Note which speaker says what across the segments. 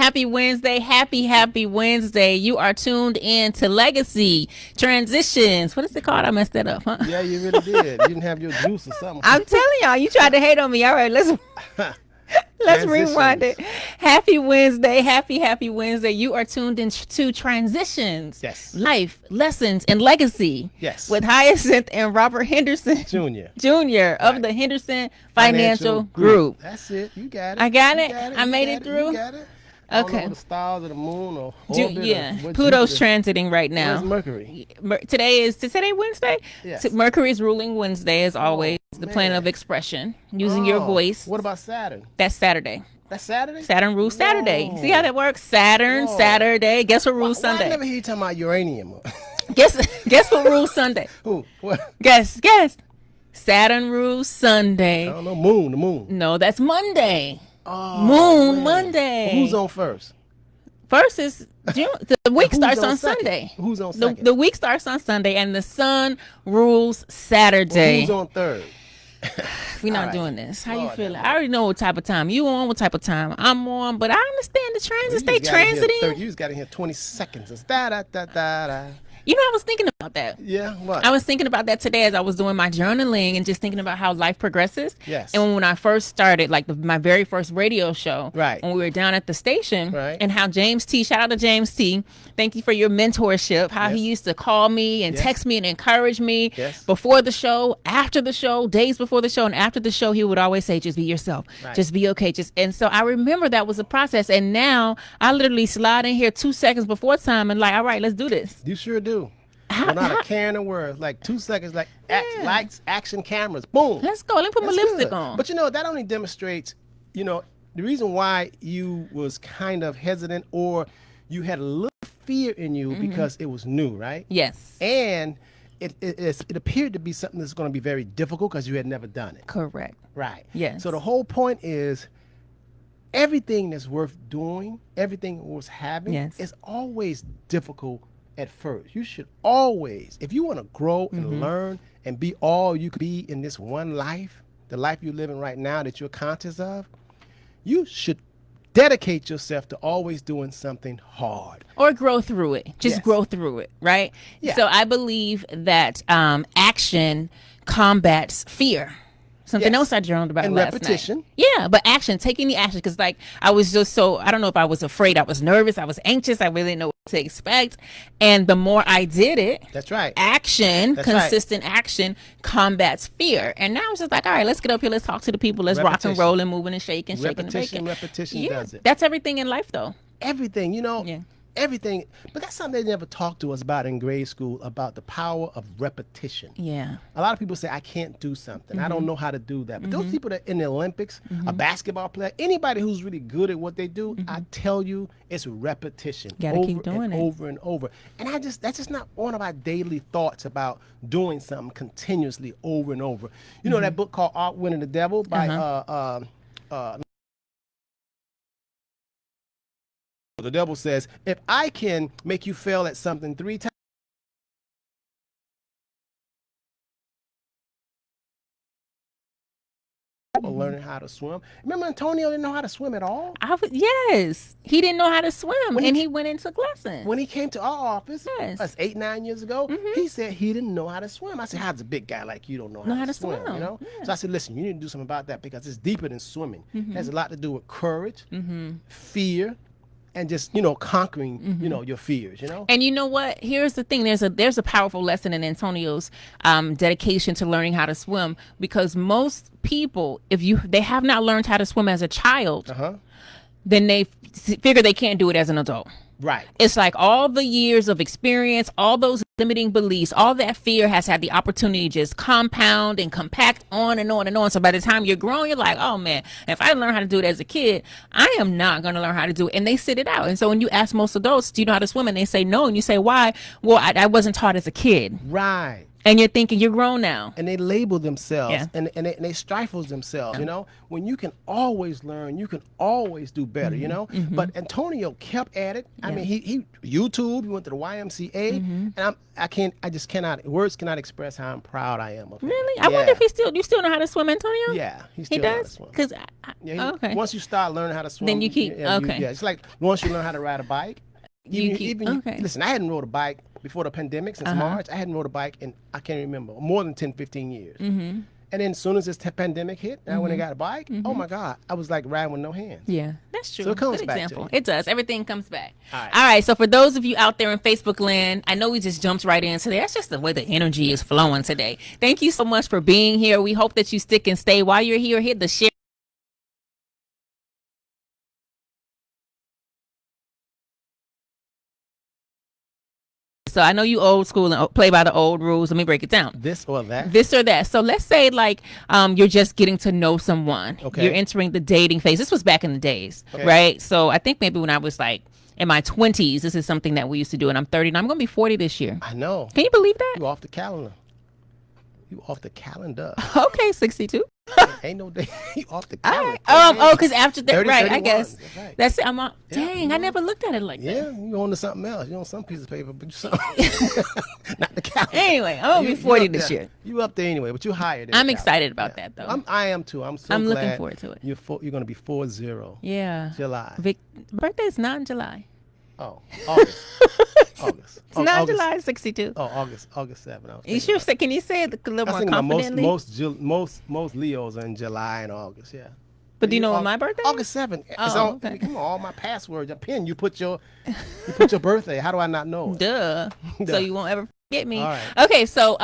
Speaker 1: Happy Wednesday. Happy Wednesday. You are tuned in to Legacy Transitions. What is it called? I messed that up, huh?
Speaker 2: Yeah, you really did. You didn't have your juice or something.
Speaker 1: I'm telling y'all, you tried to hate on me. All right, let's rewind it. Happy Wednesday. Happy Wednesday. You are tuned into Transitions.
Speaker 2: Yes.
Speaker 1: Life, Lessons, and Legacy.
Speaker 2: Yes.
Speaker 1: With Hyacinth and Robert Henderson Jr. of the Henderson Financial Group.
Speaker 2: That's it. You got it.
Speaker 1: I got it. I made it through.
Speaker 2: You got it.
Speaker 1: Okay.
Speaker 2: The stars of the moon or orbit,
Speaker 1: yeah.
Speaker 2: or
Speaker 1: Pluto's transiting right now.
Speaker 2: Where's Mercury?
Speaker 1: Today Wednesday?
Speaker 2: Yes.
Speaker 1: Mercury is ruling Wednesday as always. The planet of expression, using your voice.
Speaker 2: What about Saturn?
Speaker 1: That's Saturday.
Speaker 2: That's Saturday?
Speaker 1: Saturn rules Saturday. See how that works? Saturday. Guess what rules Sunday?
Speaker 2: I never hear you talking about uranium.
Speaker 1: Guess what rules Sunday?
Speaker 2: Who? What?
Speaker 1: Guess. Saturn rules Sunday.
Speaker 2: I don't know. Moon. The moon.
Speaker 1: No, that's Monday.
Speaker 2: Oh,
Speaker 1: Moon Monday.
Speaker 2: Well, who's on first?
Speaker 1: First is June. The week starts on Sunday.
Speaker 2: Who's on second?
Speaker 1: The week starts on Sunday, and the sun rules Saturday.
Speaker 2: Well, who's on third?
Speaker 1: We're not doing this. How you feeling? I already know what type of time you on, what type of time I'm on, but I understand the transit. Stay transiting.
Speaker 2: You just got to hear 20 seconds. It's da-da-da-da-da.
Speaker 1: You know, I was thinking about that.
Speaker 2: Yeah, what?
Speaker 1: I was thinking about that today as I was doing my journaling and just thinking about how life progresses.
Speaker 2: Yes.
Speaker 1: And when I first started, like my very first radio show,
Speaker 2: right,
Speaker 1: when we were down at the station,
Speaker 2: right,
Speaker 1: and how James T, shout out to James T, thank you for your mentorship, how he used to call me and text me and encourage me before the show, after the show, days before the show, and after the show, he would always say, just be yourself, just be okay. And so I remember that was a process. And now I literally slide in here 2 seconds before time and like, all right, let's do this.
Speaker 2: You sure do. Not a care in the world. Like 2 seconds, like lights, action, cameras, boom.
Speaker 1: Let's go. Let me put my lipstick on.
Speaker 2: But that only demonstrates, the reason why you was kind of hesitant or you had a little fear in you because it was new, right?
Speaker 1: Yes.
Speaker 2: And it appeared to be something that's going to be very difficult because you had never done it.
Speaker 1: Correct.
Speaker 2: Right.
Speaker 1: Yes.
Speaker 2: So the whole point is everything that's worth doing, everything worth having is always difficult at first. You should always, if you want to grow and learn and be all you could be in this one life, the life you're living right now that you're conscious of, you should dedicate yourself to always doing something hard.
Speaker 1: Or grow through it. Just grow through it, right?
Speaker 2: Yeah.
Speaker 1: So I believe that action combats fear. Something else I journaled about last
Speaker 2: repetition.
Speaker 1: night. Yeah, but action, taking the action. Because like I was just I don't know if I was afraid, I was nervous, I was anxious, I really didn't know what to expect. And the more I did it,
Speaker 2: that's right.
Speaker 1: Action, consistent action combats fear. And now it's just like, all right, let's get up here, let's talk to the people, let's rock and roll and moving and shaking,
Speaker 2: repetition does it.
Speaker 1: That's everything in life though.
Speaker 2: Everything, everything. But that's something they never talked to us about in grade school, about the power of repetition.
Speaker 1: Yeah.
Speaker 2: A lot of people say, I can't do something. I don't know how to do that. But those people that in the Olympics, a basketball player, anybody who's really good at what they do, I tell you, it's repetition.
Speaker 1: Gotta keep doing it.
Speaker 2: Over and over. And that's just not one of our daily thoughts about doing something continuously over and over. You know that book called Outwitting the Devil by the devil says, if I can make you fail at something 3 times, learning how to swim. Remember Antonio didn't know how to swim at all?
Speaker 1: Yes. He didn't know how to swim and he went and took lessons.
Speaker 2: When he came to our office, that's 8-9 years ago, he said he didn't know how to swim. I said, how's a big guy like you don't know how to swim? Yeah. So I said, listen, you need to do something about that because it's deeper than swimming. It has a lot to do with courage, fear, and just conquering your fears.
Speaker 1: And you know what, here's the thing, there's a powerful lesson in Antonio's dedication to learning how to swim, because most people, if they have not learned how to swim as a child, then they figure they can't do it as an adult.
Speaker 2: Right.
Speaker 1: It's like all the years of experience, all those limiting beliefs, all that fear has had the opportunity to just compound and compact on and on and on. So by the time you're grown, you're like, oh man, if I learned how to do it as a kid, I am not going to learn how to do it. And they sit it out. And so when you ask most adults, do you know how to swim? And they say no. And you say, why? Well, I wasn't taught as a kid.
Speaker 2: Right.
Speaker 1: And you're thinking you're grown now.
Speaker 2: And they label themselves and they stifle themselves, you know. When you can always learn, you can always do better, you know. But Antonio kept at it. I mean, he YouTube, he went to the YMCA, and I just cannot, words cannot express how proud I am of him.
Speaker 1: Really? I wonder if you still know how to swim, Antonio?
Speaker 2: Yeah, he still knows how to swim.
Speaker 1: Because
Speaker 2: okay. Once you start learning how to swim,
Speaker 1: then you keep
Speaker 2: it's like once you learn how to ride a bike. Listen, I hadn't rode a bike before the pandemic since March. I hadn't rode a bike in, I can't remember, more than 10, 15 years. And then as soon as this pandemic hit, I went and got a bike. Oh my God, I was like riding with no hands.
Speaker 1: Yeah, that's true.
Speaker 2: So it comes
Speaker 1: Good
Speaker 2: back
Speaker 1: example.
Speaker 2: to you.
Speaker 1: It does. Everything comes back.
Speaker 2: All
Speaker 1: right. So for those of you out there in Facebook land, I know we just jumped right in today. That's just the way the energy is flowing today. Thank you so much for being here. We hope that you stick and stay. While you're here, hit the share. So I know you old school and play by the old rules. Let me break it down.
Speaker 2: This or that?
Speaker 1: This or that. So let's say like you're just getting to know someone.
Speaker 2: Okay.
Speaker 1: You're entering the dating phase. This was back in the days, right? So I think maybe when I was like in my 20s, this is something that we used to do. And I'm 30 and I'm going to be 40 this year.
Speaker 2: I know.
Speaker 1: Can you believe that?
Speaker 2: You off the calendar. You off the calendar.
Speaker 1: Okay, 62.
Speaker 2: Ain't no day. You off the calendar.
Speaker 1: Because after that,
Speaker 2: 30,
Speaker 1: right,
Speaker 2: 31.
Speaker 1: I guess.
Speaker 2: That's right.
Speaker 1: That's it. I'm on. Dang, I never looked at it like that.
Speaker 2: Yeah, you on to something else. You on some piece of paper, but you something. Not the calendar.
Speaker 1: Anyway, I'm going to be 40 this year.
Speaker 2: You up there anyway, but you higher than
Speaker 1: I'm excited about that, though.
Speaker 2: I am too. I'm
Speaker 1: glad.
Speaker 2: looking
Speaker 1: looking forward to it.
Speaker 2: You're going to be 40.
Speaker 1: Yeah.
Speaker 2: July.
Speaker 1: Birthday's not in July.
Speaker 2: Oh, August. August.
Speaker 1: It's not July 62.
Speaker 2: Oh, August 7th.
Speaker 1: You sure? Can you say it a little more confidently?
Speaker 2: Most Leos are in July and August. Yeah.
Speaker 1: But do you know when my birthday?
Speaker 2: August 7th.
Speaker 1: Okay.
Speaker 2: Come on, all my passwords, a pin. You put your birthday. How do I not know it?
Speaker 1: Duh. So you won't ever get me.
Speaker 2: All right.
Speaker 1: Okay, so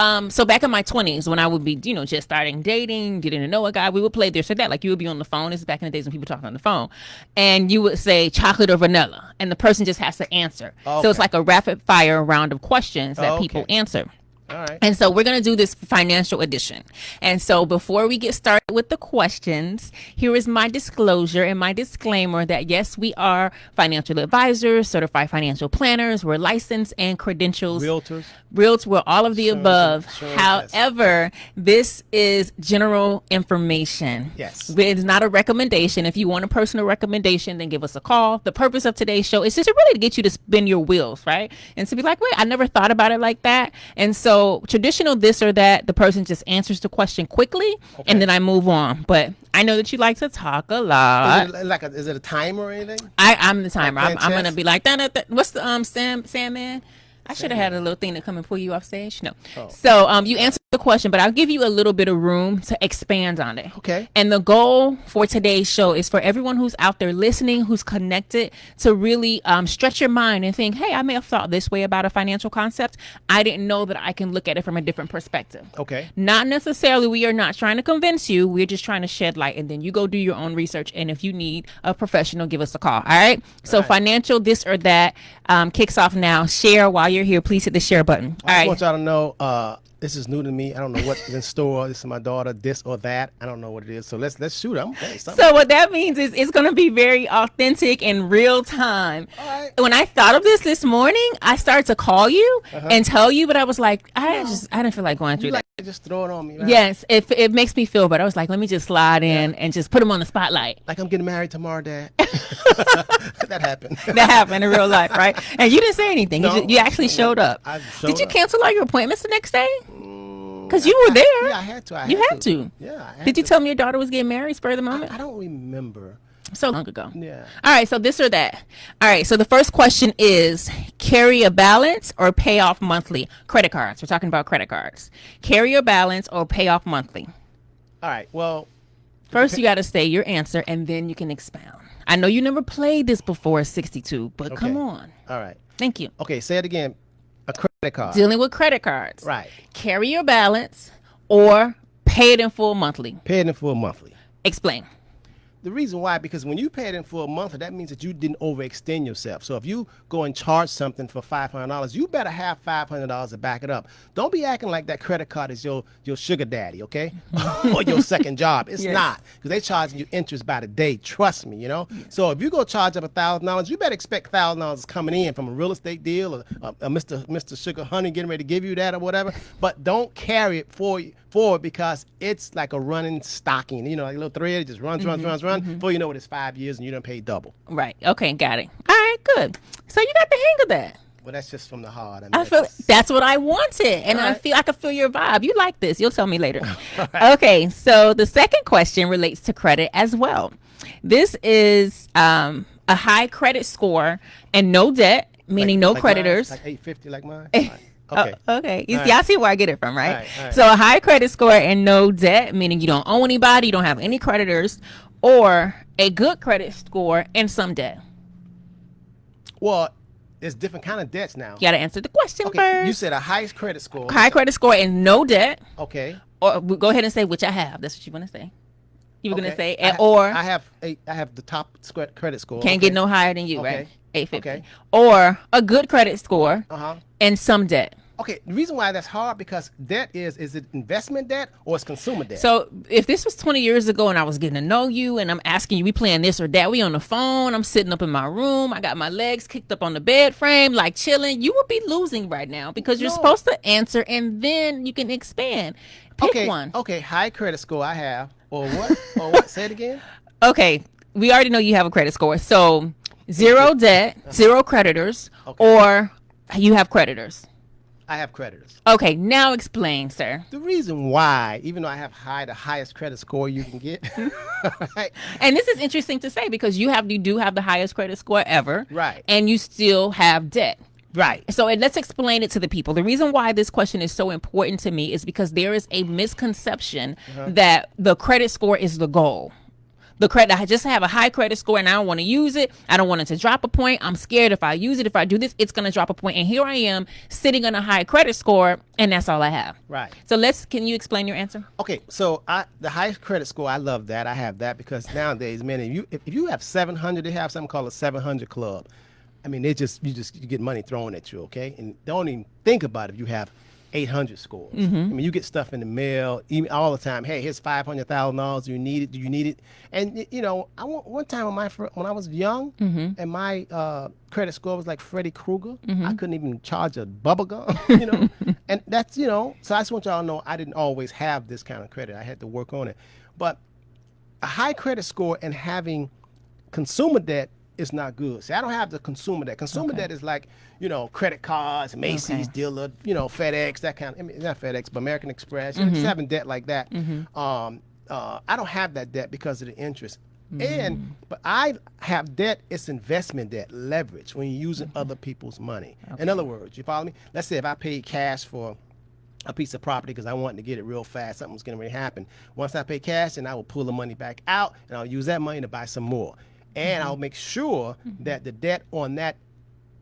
Speaker 1: back in my 20s when I would be, just starting dating, getting to know a guy, we would play this or that. Like you would be on the phone. This is back in the days when people talk on the phone. And you would say chocolate or vanilla. And the person just has to answer. Okay. So it's like a rapid fire round of questions that people answer.
Speaker 2: All right.
Speaker 1: And so we're going to do this financial edition. And so before we get started with the questions, here is my disclosure and my disclaimer that yes, we are financial advisors, certified financial planners, we're licensed and credentials.
Speaker 2: Realtors,
Speaker 1: we're all of the above. However, this is general information.
Speaker 2: Yes.
Speaker 1: It's not a recommendation. If you want a personal recommendation, then give us a call. The purpose of today's show is just really to get you to spin your wheels, right? And to be like, wait, I never thought about it like that. And so traditional this or that, the person just answers the question quickly, and then I move on. But I know that you like to talk a lot.
Speaker 2: Is it a timer or anything?
Speaker 1: I'm the timer. I'm gonna be like, what's the Sandman? I should have had a little thing to come and pull you off stage. No. Oh. So you answer the question, but I'll give you a little bit of room to expand on it.
Speaker 2: Okay.
Speaker 1: And the goal for today's show is for everyone who's out there listening, who's connected, to really stretch your mind and think, hey, I may have thought this way about a financial concept. I didn't know that I can look at it from a different perspective.
Speaker 2: Okay.
Speaker 1: Not necessarily, we are not trying to convince you. We're just trying to shed light, and then you go do your own research. And if you need a professional, give us a call. All right. So financial this or that kicks off now. Share while you're here. Please hit the share button.
Speaker 2: I just want y'all to know this is new to me. I don't know what's in store. This is my daughter, this or that. I don't know what it is. So let's shoot them.
Speaker 1: So what that means is it's going to be very authentic and real time.
Speaker 2: All right.
Speaker 1: When I thought of this morning, I started to call you and tell you, but I was like, I didn't feel like going through that.
Speaker 2: Just throw it on me, right?
Speaker 1: Yes, it makes me feel better. I was like, let me just slide in and just put him on the spotlight.
Speaker 2: Like I'm getting married tomorrow, Dad. That happened.
Speaker 1: That happened in real life, right? And you didn't say anything.
Speaker 2: No,
Speaker 1: you actually showed up. Did you cancel all your appointments the next day? Because you were there.
Speaker 2: Yeah, I had to.
Speaker 1: You had to.
Speaker 2: Yeah.
Speaker 1: Did you tell me your daughter was getting married spur of the moment?
Speaker 2: I don't remember.
Speaker 1: So long ago.
Speaker 2: Yeah.
Speaker 1: All right. So this or that. All right. So the first question is carry a balance or pay off monthly? Credit cards. We're talking about credit cards. Carry a balance or pay off monthly?
Speaker 2: All right. Well,
Speaker 1: first you got to say your answer and then you can expound. I know you never played this before 62, but come on.
Speaker 2: All right.
Speaker 1: Thank you.
Speaker 2: Okay. Say it again. A credit card.
Speaker 1: Dealing with credit cards.
Speaker 2: Right.
Speaker 1: Carry your balance or pay it in full monthly?
Speaker 2: Pay it in full monthly.
Speaker 1: Explain.
Speaker 2: The reason why, because when you pay it in for a month, that means that you didn't overextend yourself. So if you go and charge something for $500, you better have $500 to back it up. Don't be acting like that credit card is your sugar daddy, okay? Or your second job. It's not, because they charging you interest by the day. Trust me, you know? So if you go charge up $1,000, you better expect $1,000 coming in from a real estate deal or Mr. Sugar Honey getting ready to give you that or whatever. But don't carry it forward because it's like a running stocking. You know, like a little thread, it just runs. Before you know it, it's 5 years and you done paid double.
Speaker 1: Right. Okay, got it. All right, good. So you got the hang of that.
Speaker 2: Well, that's just from the heart.
Speaker 1: I feel that's what I wanted, and right. I can feel your vibe. You like this. You'll tell me later. Right. Okay, so the second question relates to credit as well. This is a high credit score and no debt, meaning no creditors.
Speaker 2: Mine? Like 850 like mine?
Speaker 1: Okay. Okay. Y'all see where I get it from, right? All right. So a high credit score and no debt, meaning you don't owe anybody, you don't have any creditors, or a good credit score and some debt. Well,
Speaker 2: there's different kind of debts now.
Speaker 1: You got to answer the question first.
Speaker 2: You said a high credit score.
Speaker 1: High credit score and no debt.
Speaker 2: Okay.
Speaker 1: Or go ahead and say which I have. That's what you want to say. You were going to say,
Speaker 2: I have the top credit score.
Speaker 1: Can't get no higher than you, right? 850. Okay. Or a good credit score and some debt.
Speaker 2: Okay, the reason why that's hard, because debt is it investment debt or it's consumer debt?
Speaker 1: So if this was 20 years ago and I was getting to know you and I'm asking you, we playing this or that, we on the phone, I'm sitting up in my room, I got my legs kicked up on the bed frame, like chilling, you would be losing right now because you're supposed to answer and then you can expand. Pick one.
Speaker 2: Okay, high credit score I have. Or what? Or what? Say it again.
Speaker 1: Okay, we already know you have a credit score. So zero debt, zero creditors, or you have creditors.
Speaker 2: I have creditors.
Speaker 1: Okay, now explain, sir.
Speaker 2: The reason why, even though I have the highest credit score you can get,
Speaker 1: right? And this is interesting to say because you do have the highest credit score ever,
Speaker 2: right?
Speaker 1: And you still have debt,
Speaker 2: right?
Speaker 1: So let's explain it to the people. The reason why this question is so important to me is because there is a misconception that the credit score is the goal. I just have a high credit score and I don't want to use it. I don't want it to drop a point. I'm scared if I use it, if I do this, it's going to drop a point. And here I am sitting on a high credit score and that's all I have.
Speaker 2: Right.
Speaker 1: So can you explain your answer?
Speaker 2: Okay. So the highest credit score, I love that. I have that because nowadays, man, if you have 700, they have something called a 700 club. I mean, you get money thrown at you. Okay. And don't even think about it if you have 800 scores. I mean, you get stuff in the mail all the time. Hey, here's $500,000. Do you need it? Do you need it? And you know, one time when I was young, and my credit score was like Freddy Krueger. I couldn't even charge a bubble gum. You know, and that's So I just want y'all to know I didn't always have this kind of credit. I had to work on it. But a high credit score and having consumer debt is not good. See, I don't have the consumer debt. Consumer debt is like, credit cards, Macy's, dealer, FedEx, that kind of, I mean, not FedEx, but American Express, just having debt like that. I don't have that debt because of the interest. But I have debt, it's investment debt, leverage, when you're using other people's money. In other words, you follow me? Let's say if I paid cash for a piece of property because I wanted to get it real fast, something was going to happen. Once I pay cash, then I will pull the money back out and I'll use that money to buy some more. And I'll make sure that the debt on that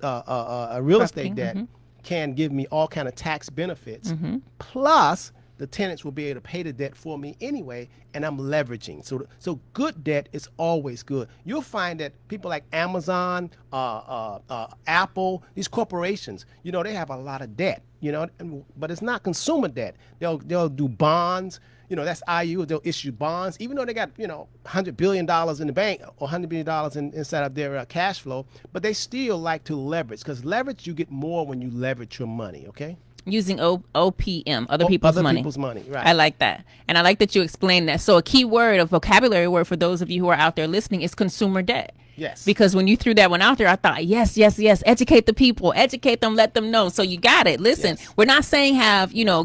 Speaker 2: real estate debt can give me all kind of tax benefits. Plus, the tenants will be able to pay the debt for me anyway, and I'm leveraging. So good debt is always good. You'll find that people like Amazon, Apple, these corporations, they have a lot of debt. But it's not consumer debt. They'll do bonds. That's IU. They'll issue bonds, even though they got $100 billion in the bank or $100 billion inside of their cash flow. But they still like to leverage, because leverage, you get more when you leverage your money. Okay.
Speaker 1: Using OPM, other people's money. Other people's
Speaker 2: money, right.
Speaker 1: I like that. And I like that you explained that. So a key word, a vocabulary word for those of you who are out there listening is consumer debt.
Speaker 2: Yes.
Speaker 1: Because when you threw that one out there, I thought, yes. Educate the people, educate them, let them know. So you got it. Listen, we're not saying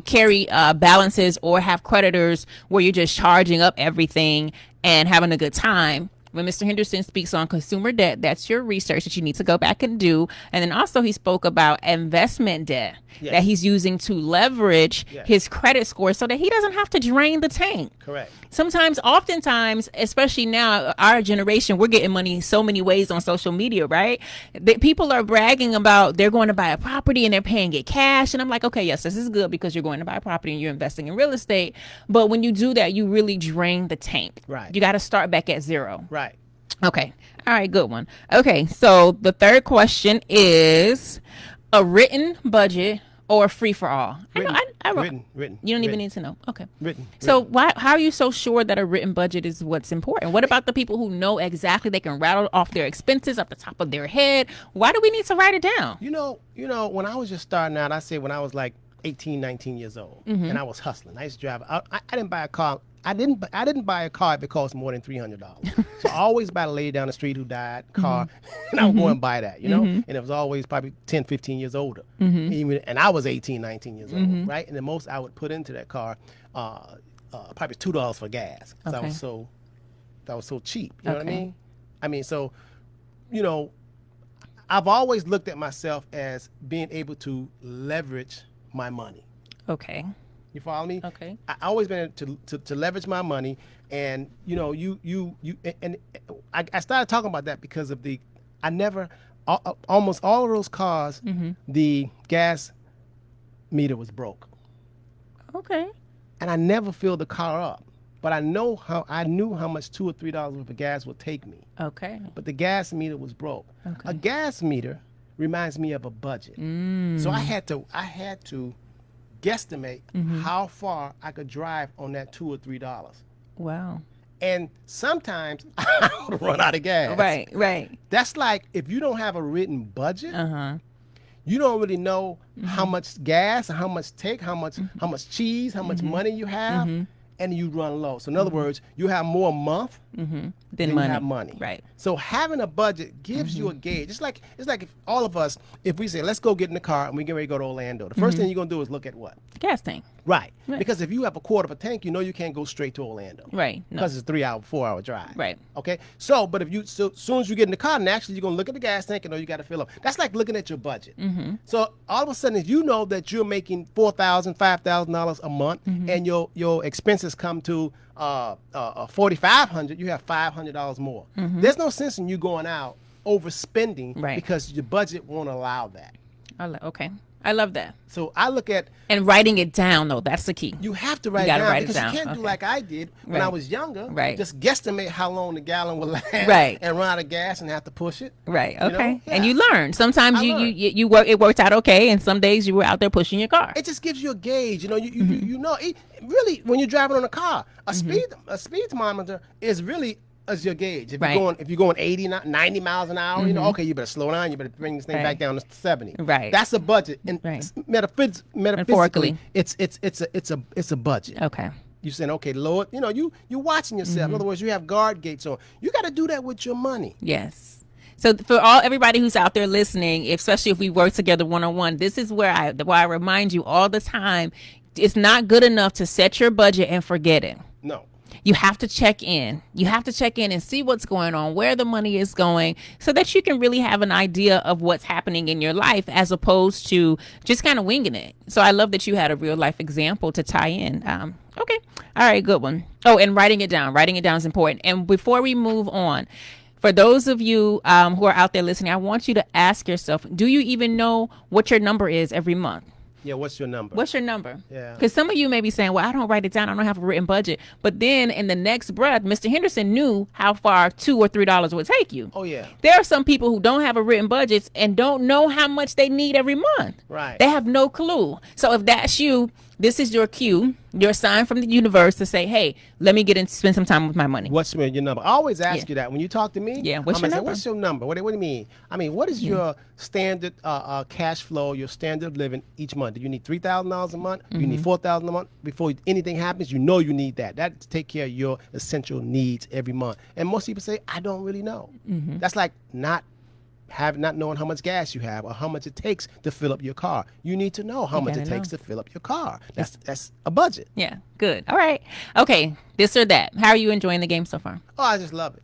Speaker 1: carry balances or have creditors where you're just charging up everything and having a good time. when Mr. Henderson speaks on consumer debt, that's your research that you need to go back and do. And then also he spoke about investment debt that he's using to leverage his credit score so that he doesn't have to drain the tank.
Speaker 2: Correct.
Speaker 1: Oftentimes, especially now, our generation, we're getting money so many ways on social media, right? People are bragging about they're going to buy a property and they're paying it cash. And I'm like, okay, yes, this is good because you're going to buy a property and you're investing in real estate. But when you do that, you really drain the tank.
Speaker 2: Right.
Speaker 1: You got to start back at zero.
Speaker 2: Right.
Speaker 1: Okay. All right. Good one. Okay. So the third question is a written budget or free for all?
Speaker 2: Written.
Speaker 1: You don't even need to know. Okay.
Speaker 2: Written.
Speaker 1: So how are you so sure that a written budget is what's important? What about the people who know exactly they can rattle off their expenses off the top of their head? Why do we need to write it down?
Speaker 2: You know, when I was just starting out, I say when I was like 18, 19 years old, and I was hustling. I used to drive. I didn't buy a car. I didn't buy a car if it cost more than $300. So I always buy a lady down the street who died car, and I would go and buy that, And it was always probably 10, 15 years older. And I was 18, 19 years old, right? And the most I would put into that car, probably $2 for gas, because that was so cheap. You know what I mean? So, I've always looked at myself as being able to leverage my money.
Speaker 1: Okay.
Speaker 2: You follow me?
Speaker 1: Okay.
Speaker 2: I always been to leverage my money, and I started talking about that because of almost all of those cars, the gas meter was broke.
Speaker 1: Okay.
Speaker 2: And I never filled the car up, but I knew how much $2 or $3 worth of gas would take me.
Speaker 1: Okay.
Speaker 2: But the gas meter was broke. Okay. A gas meter reminds me of a budget, so I had to guesstimate how far I could drive on that $2 or $3.
Speaker 1: Wow.
Speaker 2: And sometimes I would run out of gas.
Speaker 1: Right.
Speaker 2: That's like if you don't have a written budget, you don't really know how much gas, how much how much cheese, how much money you have, and you run low. So in other words, you have more a month than
Speaker 1: money.
Speaker 2: You have money.
Speaker 1: Right.
Speaker 2: So having a budget gives you a gauge. It's like if all of us, if we say, let's go get in the car and we get ready to go to Orlando, the first thing you're going to do is look at what?
Speaker 1: Gas tank.
Speaker 2: Right. Because if you have a quarter of a tank, you can't go straight to Orlando.
Speaker 1: Right.
Speaker 2: Because it's a 4-hour drive.
Speaker 1: Right.
Speaker 2: Okay. So, but as soon as you get in the car, naturally you're going to look at the gas tank and know you got to fill up. That's like looking at your budget. So all of a sudden, if you know that you're making $4,000, $5,000 a month, and your expenses come to $4,500, you have $500 more. There's no sense in you going out overspending because your budget won't allow that.
Speaker 1: Okay. I love that.
Speaker 2: So I look at...
Speaker 1: And writing it down, though, that's the key.
Speaker 2: You have to write it down because you can't do like I did when I was younger.
Speaker 1: Right.
Speaker 2: Just guesstimate how long the gallon will last.
Speaker 1: Right.
Speaker 2: And run out of gas and have to push it.
Speaker 1: Right. Okay. And you learn. Sometimes it worked out okay, and some days you were out there pushing your car.
Speaker 2: It just gives you a gauge. Really, when you're driving on a car, a speed thermometer is really as your gauge. If you're going 80, 90 miles an hour, okay, you better slow down. You better bring this thing back down to 70.
Speaker 1: Right.
Speaker 2: That's a budget. And metaphysically, it's a budget.
Speaker 1: Okay.
Speaker 2: You're saying, okay, Lord, you're watching yourself. In other words, you have guard gates on. You got to do that with your money.
Speaker 1: Yes. So for everybody who's out there listening, especially if we work together one-on-one, this is where I remind you all the time, it's not good enough to set your budget and forget it.
Speaker 2: No.
Speaker 1: You have to check in. You have to check in and see what's going on, where the money is going, so that you can really have an idea of what's happening in your life as opposed to just kind of winging it. So I love that you had a real life example to tie in. Okay. All right. Good one. Oh, and writing it down. Writing it down is important. And before we move on, for those of you who are out there listening, I want you to ask yourself, do you even know what your number is every month?
Speaker 2: Yeah, what's your number?
Speaker 1: What's your number?
Speaker 2: Yeah.
Speaker 1: Because some of you may be saying, well, I don't write it down. I don't have a written budget. But then in the next breath, Mr. Henderson knew how far $2 or $3 would take you.
Speaker 2: Oh, yeah.
Speaker 1: There are some people who don't have a written budget and don't know how much they need every month.
Speaker 2: Right.
Speaker 1: They have no clue. So if that's you, this is your cue, your sign from the universe to say, hey, let me get and spend some time with my money.
Speaker 2: What's your number? I always ask you that when you talk to me.
Speaker 1: Yeah, what's your number?
Speaker 2: What's your number? What do you mean? I mean, what is your standard cash flow, your standard of living each month? Do you need $3,000 a month? Do you need $4,000 a month? Before anything happens, you need that. That to take care of your essential needs every month. And most people say, I don't really know. That's like not not knowing how much gas you have or how much it takes to fill up your car. You need to know how much it takes to fill up your car. That's a budget.
Speaker 1: Yeah, good. All right. Okay, this or that. How are you enjoying the game so far?
Speaker 2: Oh, I just love it.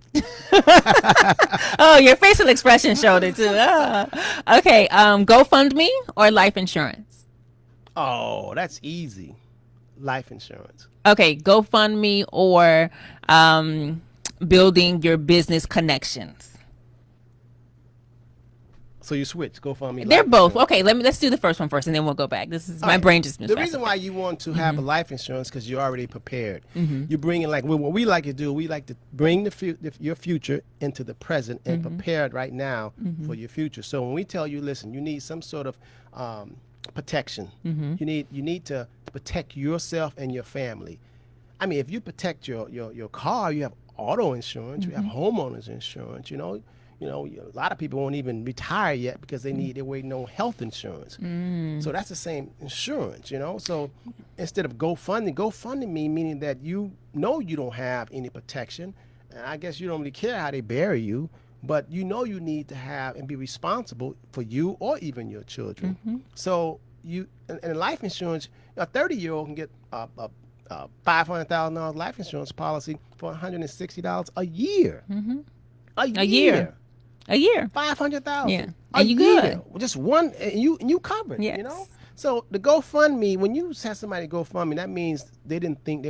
Speaker 1: Oh, your facial expression showed it too. Okay, GoFundMe or life insurance?
Speaker 2: Oh, that's easy. Life insurance.
Speaker 1: Okay, GoFundMe or building your business connections?
Speaker 2: So you switch, GoFundMe.
Speaker 1: They're both okay. Let's do the first one first, and then we'll go back. This is my brain just missed.
Speaker 2: The reason why you want to have a life insurance because you're already prepared. You bring in what we like to do. We like to bring your future into the present and prepare it right now for your future. So when we tell you, listen, you need some sort of protection. You need to protect yourself and your family. I mean, if you protect your car, you have auto insurance, you have homeowners insurance. You know, a lot of people won't even retire yet because they're waiting on health insurance. So that's the same insurance, So instead of GoFundMe meaning that you don't have any protection. And I guess you don't really care how they bury you, but you need to have and be responsible for you or even your children. So in life insurance, a 30-year-old can get a $500,000 life insurance policy for $160 a year. A year. $500,000. Yeah.
Speaker 1: And you good.
Speaker 2: Just one, and you covered.
Speaker 1: Yes.
Speaker 2: So the GoFundMe, when you have somebody GoFundMe, that means they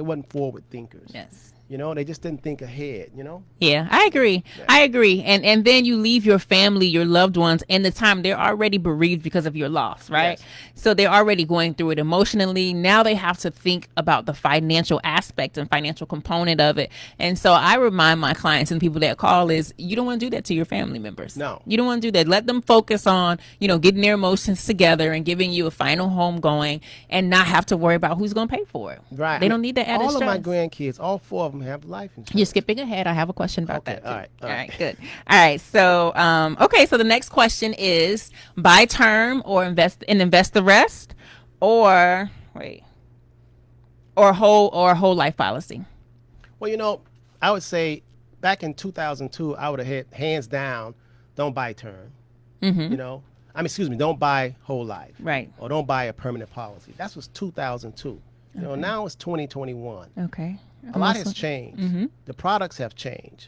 Speaker 2: wasn't forward thinkers.
Speaker 1: Yes.
Speaker 2: They just didn't think ahead,
Speaker 1: Yeah, I agree. Yeah. I agree. And then you leave your family, your loved ones, in the time they're already bereaved because of your loss, right? Yes. So they're already going through it emotionally. Now they have to think about the financial aspect and financial component of it. And so I remind my clients and people that call is you don't want to do that to your family members.
Speaker 2: No.
Speaker 1: You don't want to do that. Let them focus on, getting their emotions together and giving you a final home going and not have to worry about who's going to pay for it.
Speaker 2: Right.
Speaker 1: They don't need that added stress.
Speaker 2: All of my grandkids, all 4 of them have life insurance.
Speaker 1: You're skipping ahead. I have a question about that too.
Speaker 2: All right,
Speaker 1: good. All right. So, so the next question is buy term or invest the rest, or whole life policy.
Speaker 2: Well, I would say back in 2002, I would have had hands down, don't buy term. Don't buy whole life.
Speaker 1: Right.
Speaker 2: Or don't buy a permanent policy. That was 2002.
Speaker 1: Okay.
Speaker 2: Now it's 2021.
Speaker 1: Okay.
Speaker 2: A lot has changed. The products have changed.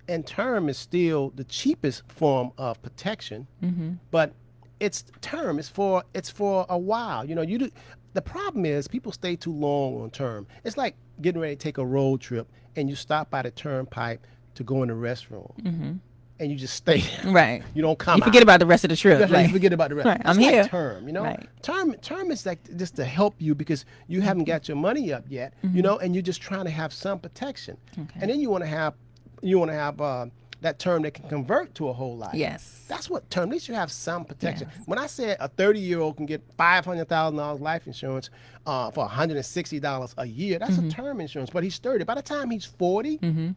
Speaker 2: And term is still the cheapest form of protection, but it's term. It's for a while. The problem is people stay too long on term. It's like getting ready to take a road trip and you stop by the turnpike to go in the restroom. And you just stay there.
Speaker 1: Right.
Speaker 2: You don't come
Speaker 1: You forget about the rest of the trip.
Speaker 2: You forget about the rest.
Speaker 1: Right. I'm
Speaker 2: like
Speaker 1: here.
Speaker 2: Term,
Speaker 1: Right.
Speaker 2: Term is like just to help you because you haven't got your money up yet, and you're just trying to have some protection. Okay. And then you want to have that term that can convert to a whole life.
Speaker 1: Yes.
Speaker 2: That's what term. At least you have some protection.
Speaker 1: Yes.
Speaker 2: When I said a 30-year-old can get $500,000 life insurance for $160 a year, that's a term insurance. But he's 30. By the time he's 40,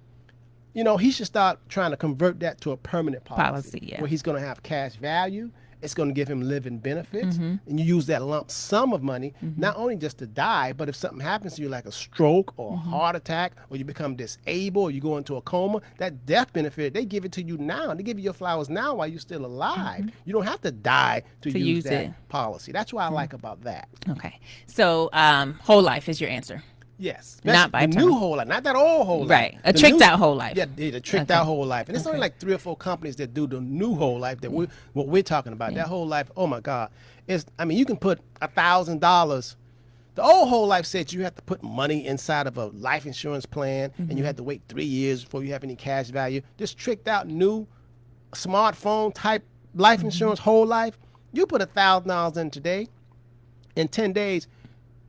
Speaker 2: he should start trying to convert that to a permanent policy where he's going to have cash value. It's going to give him living benefits. And you use that lump sum of money, not only just to die, but if something happens to you like a stroke or a heart attack, or you become disabled, or you go into a coma, that death benefit, they give it to you now. They give you your flowers now while you're still alive. You don't have to die to use that policy. That's what I like about that.
Speaker 1: Okay. So whole life is your answer.
Speaker 2: Yes.
Speaker 1: Not by
Speaker 2: the
Speaker 1: term.
Speaker 2: New whole life, not that old whole life.
Speaker 1: Right. A tricked out whole life.
Speaker 2: Yeah, the tricked out whole life. And it's only like 3 or 4 companies that do the new whole life that what we're talking about. That whole life, oh my God. You can put $1,000. The old whole life said you have to put money inside of a life insurance plan and you had to wait 3 years before you have any cash value. This tricked out new smartphone type life insurance whole life, you put $1,000 in today, in 10 days,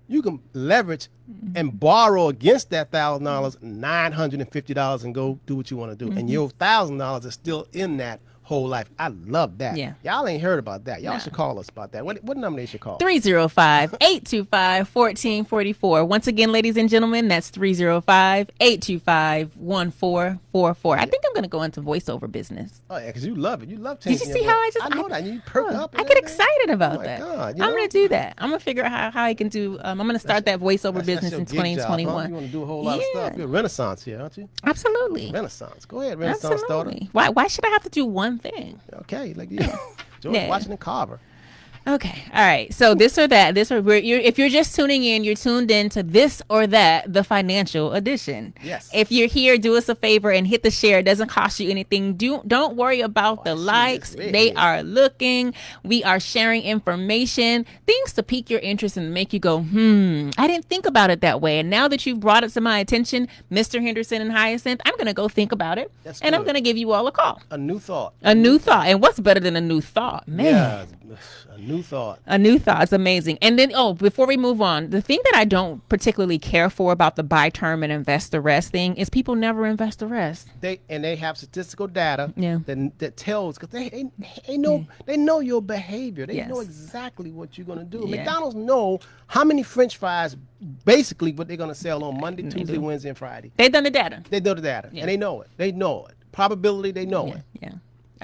Speaker 2: you can leverage and borrow against that $1,000 $950 and go do what you want to do. And your $1,000 is still in that whole life. I love that.
Speaker 1: Yeah.
Speaker 2: Y'all ain't heard about that. Y'all should call us about that. What number they should call?
Speaker 1: 305-825-1444. Once again, ladies and gentlemen, that's 305-825-1444. I think I'm going to go into voiceover business.
Speaker 2: Oh, yeah, because you love it. You love changing.
Speaker 1: Did you see how I
Speaker 2: know that. You perk up.
Speaker 1: I get excited about that.
Speaker 2: God,
Speaker 1: I'm going to do that. I'm going to figure out how I can do, I'm going to start that voiceover business in 2021.
Speaker 2: Job, huh? You want to do a whole lot of stuff. You're a Renaissance here, aren't you?
Speaker 1: Absolutely.
Speaker 2: Renaissance. Go ahead, Renaissance daughter.
Speaker 1: Why should I have to do one one thing.
Speaker 2: Okay, like George Washington Carver.
Speaker 1: Okay. All right. So this or that, if you're just tuning in, you're tuned in to This or That, the financial edition.
Speaker 2: Yes.
Speaker 1: If you're here, do us a favor and hit the share. It doesn't cost you anything. Don't worry about the likes. They are looking. We are sharing information, things to pique your interest and make you go, I didn't think about it that way. And now that you've brought it to my attention, Mr. Henderson and Hyacinth, I'm going to go think about it.
Speaker 2: That's
Speaker 1: and
Speaker 2: good.
Speaker 1: I'm going to give you all a call.
Speaker 2: A new thought.
Speaker 1: A new thought. And what's better than a new thought? Man.
Speaker 2: Yeah. A new thought.
Speaker 1: A new thought is amazing. And then, before we move on, the thing that I don't particularly care for about the buy term and invest the rest thing is people never invest the rest.
Speaker 2: They have statistical data
Speaker 1: Yeah.
Speaker 2: that tells, because they know your behavior. They know exactly what you're going to do.
Speaker 1: Yeah.
Speaker 2: McDonald's know how many French fries, basically what they're going to sell on Monday, Tuesday, Wednesday, and Friday.
Speaker 1: They've done the data.
Speaker 2: They know the data, and they know it. They know it. Probability, they know it.
Speaker 1: Yeah.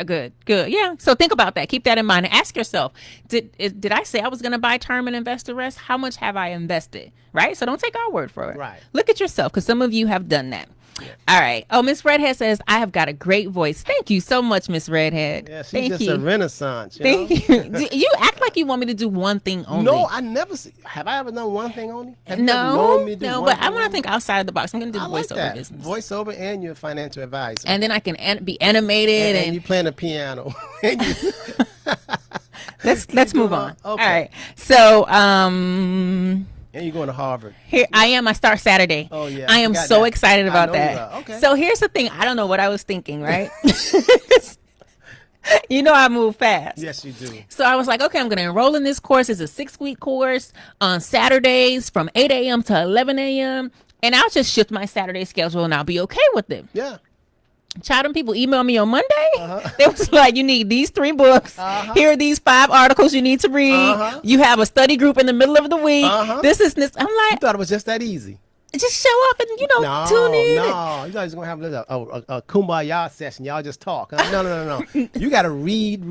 Speaker 1: Good. Yeah. So think about that. Keep that in mind and ask yourself, did I say I was going to buy term and invest the rest? How much have I invested? Right. So don't take our word for it.
Speaker 2: Right.
Speaker 1: Look at yourself, because some of you have done that. Yeah. All right. Oh, Miss Redhead says, I have got a great voice. Thank you so much, Miss Redhead.
Speaker 2: Yeah, she's just a renaissance.
Speaker 1: Thank you. You act like you want me to do one thing only.
Speaker 2: No, I never see. Have I ever done one thing only? Have you
Speaker 1: No,
Speaker 2: ever known me to do
Speaker 1: no,
Speaker 2: one
Speaker 1: but
Speaker 2: thing
Speaker 1: I want to
Speaker 2: only?
Speaker 1: think outside of the box. I'm going to do the
Speaker 2: like
Speaker 1: voiceover
Speaker 2: that.
Speaker 1: business.
Speaker 2: Voiceover, and you're a financial advisor.
Speaker 1: And then I can be animated.
Speaker 2: And you playing the piano.
Speaker 1: Let's move on.
Speaker 2: Okay.
Speaker 1: All right. So,
Speaker 2: and you're going to Harvard.
Speaker 1: Here I am. I start Saturday.
Speaker 2: Oh, yeah.
Speaker 1: I am so excited about that.
Speaker 2: Okay.
Speaker 1: So here's the thing. I don't know what I was thinking, right? You know I move fast.
Speaker 2: Yes, you do.
Speaker 1: So I was like, okay, I'm going to enroll in this course. It's a 6-week course on Saturdays from 8 a.m. to 11 a.m. And I'll just shift my Saturday schedule and I'll be okay with it.
Speaker 2: Yeah.
Speaker 1: Child, people emailed me on Monday. They was like, you need these 3 books. Here are these 5 articles you need to read. You have a study group in the middle of the week. This. I'm like,
Speaker 2: you thought it was just that easy.
Speaker 1: Just show up and, tune in.
Speaker 2: No, you guys are going to have a kumbaya session. Y'all just talk. No. You got to read.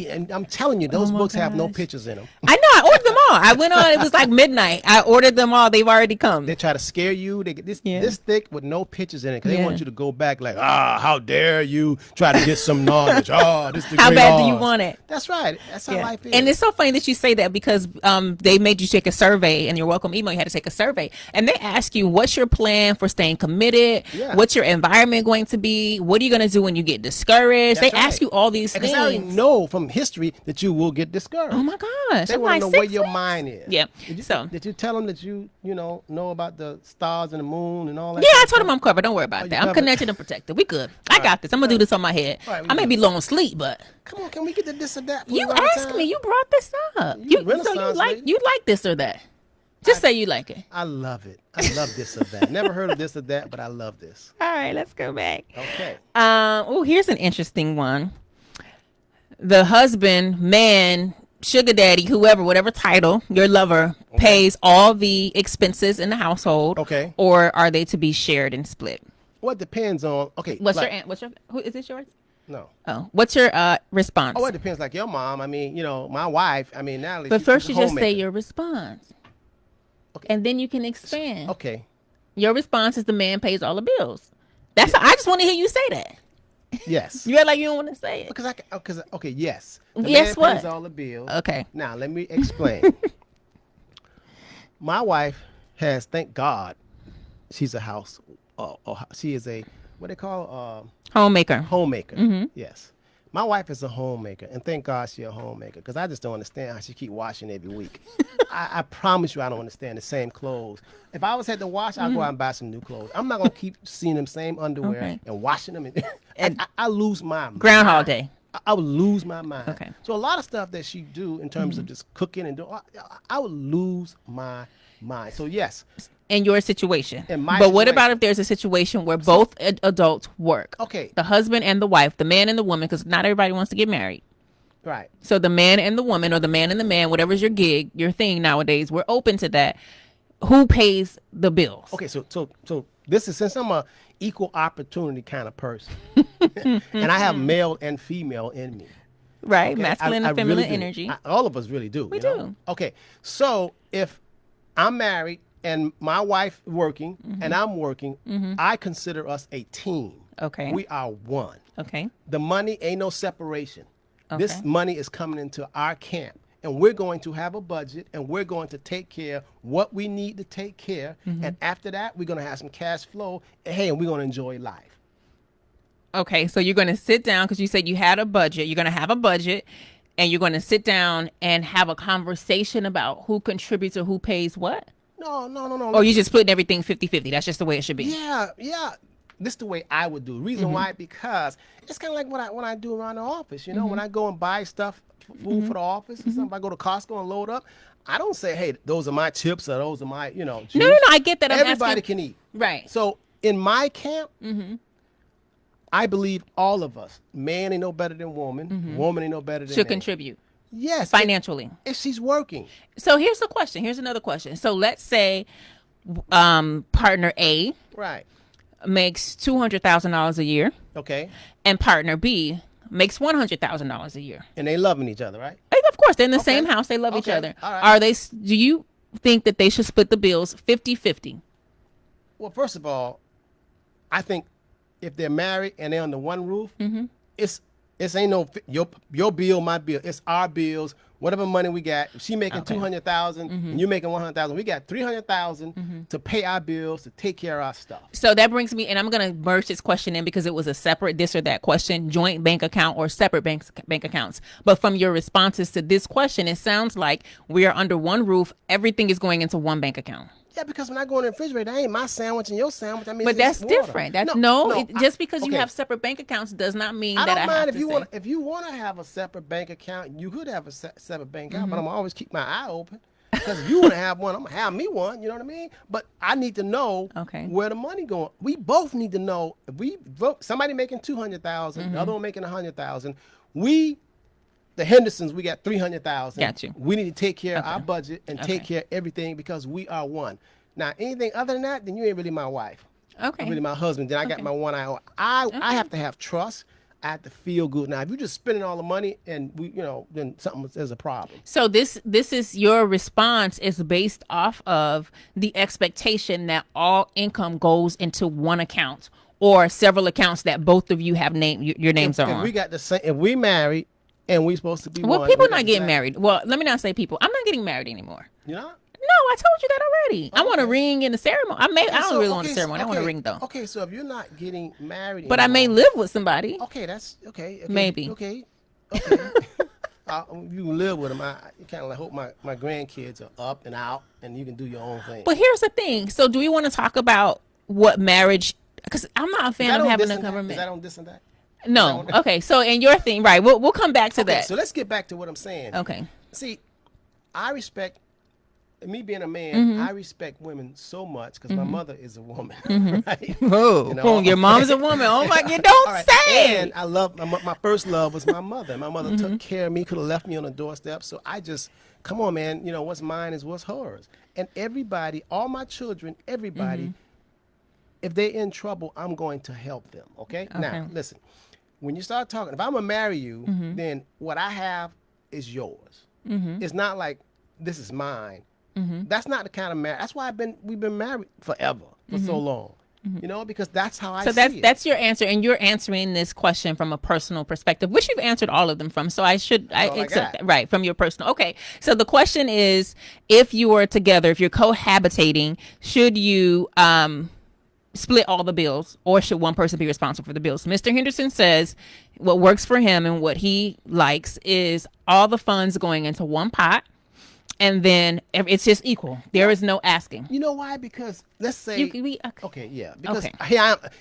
Speaker 2: And I'm telling you, those books have no pictures in them.
Speaker 1: I know. I ordered them all. I went on. It was like midnight. I ordered them all. They've already come.
Speaker 2: They try to scare you. They get this thick with no pictures in it because they want you to go back like, how dare you try to get some knowledge. This is the
Speaker 1: How
Speaker 2: great
Speaker 1: bad
Speaker 2: odds.
Speaker 1: do you want it?
Speaker 2: That's right. That's how life is.
Speaker 1: And it's so funny that you say that because they made you take a survey in your welcome email. You had to take a survey. And they ask you, what's your plan for staying committed?
Speaker 2: Yeah.
Speaker 1: What's your environment going to be? What are you going to do when you get discouraged? They ask you all these things.
Speaker 2: Because I already know from history that you will get discouraged.
Speaker 1: Oh my gosh.
Speaker 2: They want to know where your mind is.
Speaker 1: Yeah.
Speaker 2: Did you tell them that you know about the stars and the moon and all that?
Speaker 1: Yeah, I told them I'm covered. Don't worry about that. I'm connected and protected. We good. I got this. I'm going to do this on my head. I may be low on sleep, but.
Speaker 2: Come on, can we get the this or that?
Speaker 1: You asked me. You brought this up. You like this or that. Just say you like it.
Speaker 2: I love it. I love this or that. Never heard of this or that, but I love this.
Speaker 1: All right, let's go back.
Speaker 2: Okay.
Speaker 1: Here's an interesting one. The husband, man, sugar daddy, whoever, whatever title, your lover, pays all the expenses in the household.
Speaker 2: Okay.
Speaker 1: Or are they to be shared and split?
Speaker 2: Well, it depends on. Okay.
Speaker 1: What's who is this yours?
Speaker 2: No.
Speaker 1: Oh, what's your response?
Speaker 2: Oh, it depends. Like your mom. I mean, my wife. I mean, Natalie.
Speaker 1: But first, you just say your response. Okay. And then you can expand.
Speaker 2: Okay.
Speaker 1: Your response is the man pays all the bills. That's I just want to hear you say that.
Speaker 2: Yes.
Speaker 1: You act like you don't want to say it.
Speaker 2: Okay, yes. The
Speaker 1: yes,
Speaker 2: man pays all the bills.
Speaker 1: Okay.
Speaker 2: Now, let me explain. My wife has, thank God, she's a house, she is a, what they call?
Speaker 1: Homemaker.
Speaker 2: Homemaker,
Speaker 1: mm-hmm.
Speaker 2: Yes. My wife is a homemaker, and thank God she's a homemaker, because I just don't understand how she keep washing every week. I promise you I don't understand the same clothes. If I was had to wash, I'd go out and buy some new clothes. I'm not going to keep seeing them same underwear and washing them. And I lose my mind.
Speaker 1: Groundhog Day.
Speaker 2: I would lose my mind.
Speaker 1: Okay.
Speaker 2: So a lot of stuff that she do in terms of just cooking and doing, I would lose my mind. So yes.
Speaker 1: In your situation.
Speaker 2: But
Speaker 1: what about if there's a situation where both adults work?
Speaker 2: Okay.
Speaker 1: The husband and the wife, the man and the woman, because not everybody wants to get married.
Speaker 2: Right.
Speaker 1: So the man and the woman, or the man and the man, whatever's your gig, your thing nowadays, we're open to that. Who pays the bills?
Speaker 2: Okay, so this is, since I'm a equal opportunity kind of person, and I have male and female in me.
Speaker 1: Right,
Speaker 2: okay?
Speaker 1: masculine and feminine
Speaker 2: really
Speaker 1: energy.
Speaker 2: All of us really do.
Speaker 1: We do.
Speaker 2: Okay, so if I'm married and my wife working and I'm working, I consider us a team.
Speaker 1: Okay.
Speaker 2: We are one.
Speaker 1: Okay.
Speaker 2: The money ain't no separation.
Speaker 1: Okay.
Speaker 2: This money is coming into our camp. And we're going to have a budget, and we're going to take care of what we need to take care. And after that, we're going to have some cash flow. And hey, and we're going to enjoy life.
Speaker 1: Okay, so you're going to sit down because you said you had a budget. You're going to have a budget, and you're going to sit down and have a conversation about who contributes or who pays what?
Speaker 2: No.
Speaker 1: Or you just splitting everything 50-50. That's just the way it should be.
Speaker 2: Yeah. This is the way I would do it. Reason why, because it's kind of like when I do around the office. You know, when I go and buy stuff, food for the office, or something, I go to Costco and load up. I don't say, hey, those are my chips or those are my, juice.
Speaker 1: No, I get that.
Speaker 2: Everybody can eat.
Speaker 1: Right.
Speaker 2: So in my camp, I believe all of us, man ain't no better than woman, woman ain't no better than
Speaker 1: should
Speaker 2: man.
Speaker 1: Contribute.
Speaker 2: Yes.
Speaker 1: Financially.
Speaker 2: If she's working.
Speaker 1: So here's the question. Here's another question. So let's say partner A makes $200,000 a year.
Speaker 2: Okay.
Speaker 1: And partner B makes $100,000 a year.
Speaker 2: And they loving each other, right?
Speaker 1: Of course, they're in the same house. They love each other.
Speaker 2: All right.
Speaker 1: Do you think that they should split the bills 50-50?
Speaker 2: Well, first of all, I think if they're married and they're under one roof, it's ain't no your bill, my bill. It's our bills. Whatever money we got, if she making $200,000 and you making $100,000, we got $300,000 to pay our bills, to take care of our stuff.
Speaker 1: So that brings me, and I'm going to merge this question in because it was a separate this or that question, joint bank account or separate bank accounts. But from your responses to this question, it sounds like we are under one roof. Everything is going into one bank account.
Speaker 2: Yeah, because when I go in the refrigerator, that ain't my sandwich and your sandwich. I mean,
Speaker 1: but that's different. That's just because you have separate bank accounts does not mean that I have to say.
Speaker 2: If you want to have a separate bank account, you could have a separate bank account, but I'm gonna always keep my eye open. Because if you want to have one, I'm gonna have me one. You know what I mean? But I need to know where the money going. We both need to know if we vote somebody making $200,000, the other one making $100,000. The Hendersons, we got $300,000.
Speaker 1: Got you.
Speaker 2: We need to take care of our budget and take care of everything because we are one. Now, anything other than that, then you ain't really my wife.
Speaker 1: Okay.
Speaker 2: You're really my husband. Then I got my one eye. I have to have trust. I have to feel good. Now, if you're just spending all the money and then there's a problem.
Speaker 1: So this is your response is based off of the expectation that all income goes into one account or several accounts that both of you have your names are on.
Speaker 2: We got the same. If we married. And we supposed to be
Speaker 1: well, people not getting married. Well, let me not say people. I'm not getting married anymore.
Speaker 2: You not?
Speaker 1: No, I told you that already. Okay. I want a ring in the ceremony. I don't really want a ceremony. I want a ring though.
Speaker 2: Okay, so if you're not getting married
Speaker 1: but anymore, I may live with somebody.
Speaker 2: Okay, that's okay.
Speaker 1: Maybe.
Speaker 2: Okay. You can live with them. I kind of hope my grandkids are up and out and you can do your own thing.
Speaker 1: But here's the thing. So do we want to talk about what marriage, because I'm not a fan of having a government.
Speaker 2: Is that on this and that?
Speaker 1: No. Okay. So in your thing, right? We'll come back to that.
Speaker 2: So let's get back to what I'm saying.
Speaker 1: Okay.
Speaker 2: See, I respect me being a man. I respect women so much because my mother is a woman. Right?
Speaker 1: Oh, your mom's a woman. Oh my God! Don't say.
Speaker 2: And I love my first love was my mother. My mother took care of me. Could have left me on the doorstep. So I just come on, man. What's mine is what's hers. And everybody, all my children, everybody. If they're in trouble, I'm going to help them. Okay. Now listen. When you start talking, if I'm gonna marry you, then what I have is yours. It's not like this is mine. That's not the kind of marriage. That's why we've been married forever for so long. Because that's how I see it. So
Speaker 1: that's your answer, and you're answering this question from a personal perspective, which you've answered all of them from. So I accept that, right, from your personal. Okay, so the question is, if you are together, if you're cohabitating, should you split all the bills, or should one person be responsible for the bills? Mr. Henderson says what works for him and what he likes is all the funds going into one pot, and then it's just equal. There is no asking.
Speaker 2: You know why? Because let's say because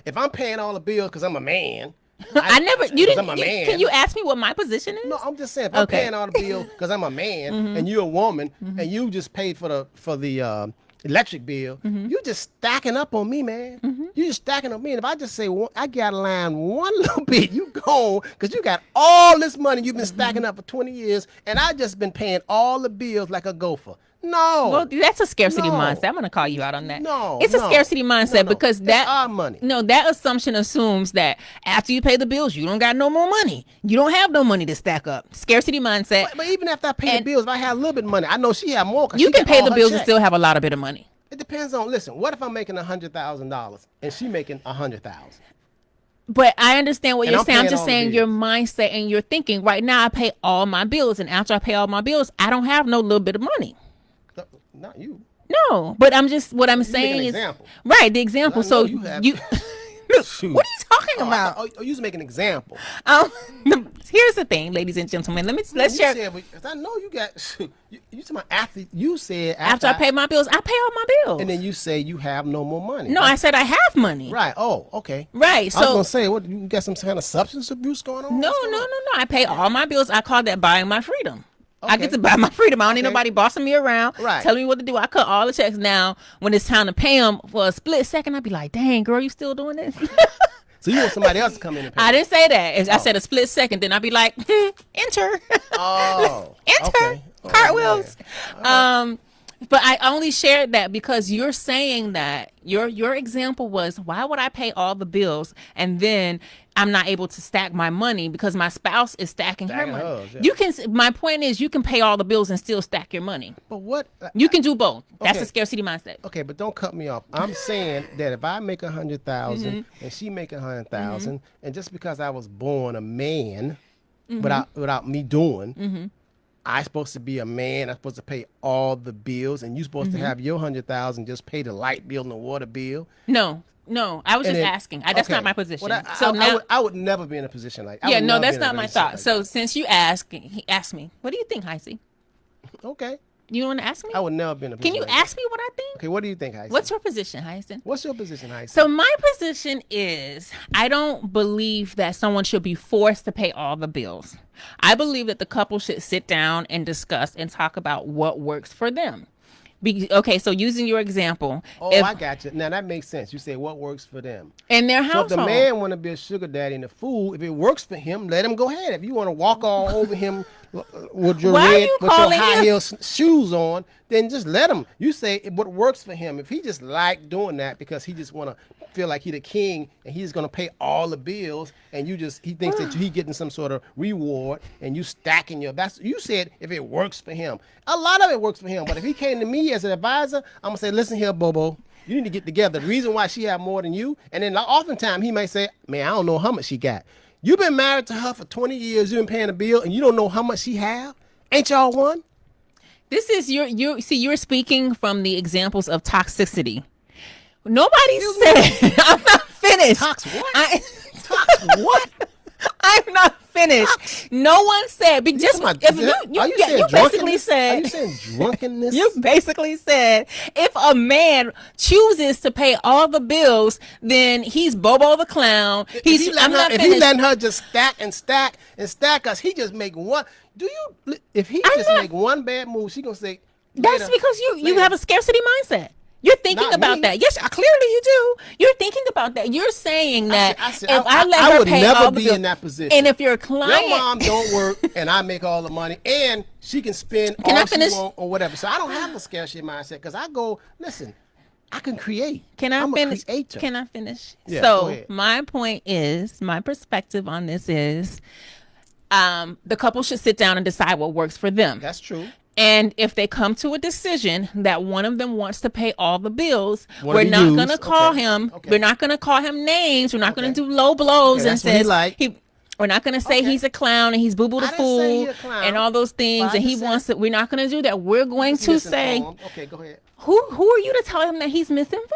Speaker 2: if I'm paying all the bills because I'm a man.
Speaker 1: Can you ask me what my position is?
Speaker 2: No, I'm just saying if I'm paying all the bills because I'm a man and you're a woman and you just paid for the electric bill, you just stacking up on me, man. You just stacking on me. And if I just say, I got to line one little bit, you go, because you got all this money you've been stacking up for 20 years, and I just been paying all the bills like a gopher. No.
Speaker 1: Well, that's a scarcity mindset. I'm going to call you out on that. It's a scarcity mindset because
Speaker 2: that's our money.
Speaker 1: No, that assumption assumes that after you pay the bills, you don't got no more money. You don't have no money to stack up. Scarcity mindset.
Speaker 2: But even after I pay the bills, if I have a little bit of money, I know she have more.
Speaker 1: You can pay the bills and still have a lot of bit of money.
Speaker 2: It depends on, listen, what if I'm making $100,000 and she making $100,000?
Speaker 1: But I understand what you're saying. I'm just
Speaker 2: all the
Speaker 1: saying your
Speaker 2: bills.
Speaker 1: mindset and your thinking. Right now, I pay all my bills, and after I pay all my bills, I don't have no little bit of money.
Speaker 2: No, not you.
Speaker 1: No, but I'm just what I'm
Speaker 2: You
Speaker 1: saying
Speaker 2: make an
Speaker 1: is
Speaker 2: example.
Speaker 1: right. The example.
Speaker 2: I know
Speaker 1: So
Speaker 2: you have-
Speaker 1: you what are you talking about?
Speaker 2: Oh, you just make an example.
Speaker 1: Here's the thing, ladies and gentlemen. Let's share.
Speaker 2: I know you got. You to my athlete. You said
Speaker 1: After I pay my bills, I pay all my bills.
Speaker 2: and then you say you have no more money.
Speaker 1: No, I said I have money.
Speaker 2: Right. Oh, okay.
Speaker 1: Right.
Speaker 2: I was
Speaker 1: So
Speaker 2: gonna say, what you got some kind of substance abuse going on?
Speaker 1: no. I pay all my bills. I call that buying my freedom. I
Speaker 2: Okay.
Speaker 1: get to buy my freedom. I don't need
Speaker 2: Okay.
Speaker 1: nobody bossing me around,
Speaker 2: Right.
Speaker 1: telling me what to do. I cut all the checks. Now, when it's time to pay them for a split second, I'd be like, dang, girl, you still doing this?
Speaker 2: So you want somebody else to come in and pay?
Speaker 1: I didn't say that. I said a split second. Then I'd be like, enter.
Speaker 2: Oh,
Speaker 1: Enter.
Speaker 2: okay. Oh,
Speaker 1: Cartwheels.
Speaker 2: man.
Speaker 1: But I only shared that because you're saying that your example was, why would I pay all the bills and then I'm not able to stack my money because my spouse is stacking her
Speaker 2: Stacking
Speaker 1: money.
Speaker 2: hers, yeah.
Speaker 1: You can. My point is, you can pay all the bills and still stack your money.
Speaker 2: But what?
Speaker 1: You can do both. That's
Speaker 2: Okay.
Speaker 1: a scarcity mindset.
Speaker 2: Okay, but don't cut me off. I'm saying that if I make 100,000
Speaker 1: Mm-hmm.
Speaker 2: and she make 100,000, and just because I was born a man,
Speaker 1: Mm-hmm.
Speaker 2: without me doing, I supposed to be a man. I'm supposed to pay all the bills, and you supposed
Speaker 1: Mm-hmm.
Speaker 2: to have your 100,000 just pay the light bill and the water bill.
Speaker 1: No. I was
Speaker 2: And
Speaker 1: just
Speaker 2: then-
Speaker 1: asking. That's
Speaker 2: okay.
Speaker 1: not my position.
Speaker 2: Well,
Speaker 1: so now,
Speaker 2: I would never be in a position like. I
Speaker 1: yeah,
Speaker 2: would
Speaker 1: no,
Speaker 2: never
Speaker 1: that's
Speaker 2: be in a
Speaker 1: not my
Speaker 2: position
Speaker 1: thought.
Speaker 2: like
Speaker 1: So since you asked, he asked me, what do you think, Heisey?
Speaker 2: that. Okay,
Speaker 1: You want to ask me?
Speaker 2: I would never be in a position.
Speaker 1: Can you
Speaker 2: like
Speaker 1: ask me what I think?
Speaker 2: that. Okay, what do you think, Hyacinth?
Speaker 1: What's your position, Hyacinth?
Speaker 2: What's your position, Hyacinth?
Speaker 1: So my position is I don't believe that someone should be forced to pay all the bills. I believe that the couple should sit down and discuss and talk about what works for them. Okay, so using your example,
Speaker 2: I got you. Now that makes sense. You say what works for them.
Speaker 1: in their
Speaker 2: So if
Speaker 1: household,
Speaker 2: the man want to be a sugar daddy and a fool, if it works for him, let him go ahead. If you want to walk all over him with your
Speaker 1: Why are
Speaker 2: red,
Speaker 1: you
Speaker 2: with your
Speaker 1: calling
Speaker 2: high
Speaker 1: him-
Speaker 2: heel shoes on, then just let him. You say what works for him. If he just like doing that because he just want to feel like he the king and he's going to pay all the bills, and he thinks that he getting some sort of reward, and you stacking you said if it works for him. A lot of it works for him, but if he came to me as an advisor, I'm gonna say, listen here, Bobo. You need to get together. The reason why she have more than you, and then oftentimes he may say, man, I don't know how much she got. You've been married to her for 20 years. You've been paying a bill, and you don't know how much she have. Ain't y'all one?
Speaker 1: this is you're speaking from the examples of toxicity. Nobody said I'm not finished.
Speaker 2: Tox what?
Speaker 1: Tox
Speaker 2: what?
Speaker 1: I'm not finished. No one said. But just
Speaker 2: Are
Speaker 1: if
Speaker 2: you
Speaker 1: you
Speaker 2: saying
Speaker 1: basically
Speaker 2: drunkenness?
Speaker 1: said.
Speaker 2: Are you saying drunkenness?
Speaker 1: You basically said if a man chooses to pay all the bills, then he's Bobo the clown.
Speaker 2: If he
Speaker 1: finished.
Speaker 2: letting her just stack us, he just make one. If he just make one bad move, she gonna say.
Speaker 1: That's
Speaker 2: later,
Speaker 1: because you
Speaker 2: later.
Speaker 1: have a scarcity mindset. You're thinking
Speaker 2: Not
Speaker 1: about
Speaker 2: me.
Speaker 1: that. Yes, clearly you do. You're thinking about that. You're saying that
Speaker 2: said,
Speaker 1: if I let
Speaker 2: I
Speaker 1: her
Speaker 2: would
Speaker 1: pay
Speaker 2: never
Speaker 1: all the
Speaker 2: be
Speaker 1: bills,
Speaker 2: in that position.
Speaker 1: and if your client,
Speaker 2: Your mom don't work and I make all the money and she can spend
Speaker 1: Can I
Speaker 2: all
Speaker 1: finish?
Speaker 2: she want or whatever. So I don't have a scarcity mindset because I go, listen, I can create. I'm
Speaker 1: finish?
Speaker 2: a creator.
Speaker 1: Can I finish?
Speaker 2: Yeah, go
Speaker 1: So
Speaker 2: ahead.
Speaker 1: my point is, my perspective on this is, the couple should sit down and decide what works for them.
Speaker 2: That's true.
Speaker 1: And if they come to a decision that one of them wants to pay all the bills,
Speaker 2: Wanna
Speaker 1: we're
Speaker 2: be
Speaker 1: not
Speaker 2: used.
Speaker 1: going to call
Speaker 2: Okay.
Speaker 1: him.
Speaker 2: Okay.
Speaker 1: We're not going to call him names. We're not going to
Speaker 2: Okay.
Speaker 1: do low blows
Speaker 2: Okay,
Speaker 1: and
Speaker 2: that's what he
Speaker 1: say
Speaker 2: like.
Speaker 1: we're not going to say
Speaker 2: Okay.
Speaker 1: he's a clown and he's Boo Boo the
Speaker 2: I didn't say he
Speaker 1: fool
Speaker 2: a clown,
Speaker 1: and all those things.
Speaker 2: but I
Speaker 1: And he
Speaker 2: just
Speaker 1: wants
Speaker 2: said-
Speaker 1: to. We're not going to do that. We're going to
Speaker 2: Listen
Speaker 1: say,
Speaker 2: to him. Okay, go ahead.
Speaker 1: who are you to tell him that he's misinformed?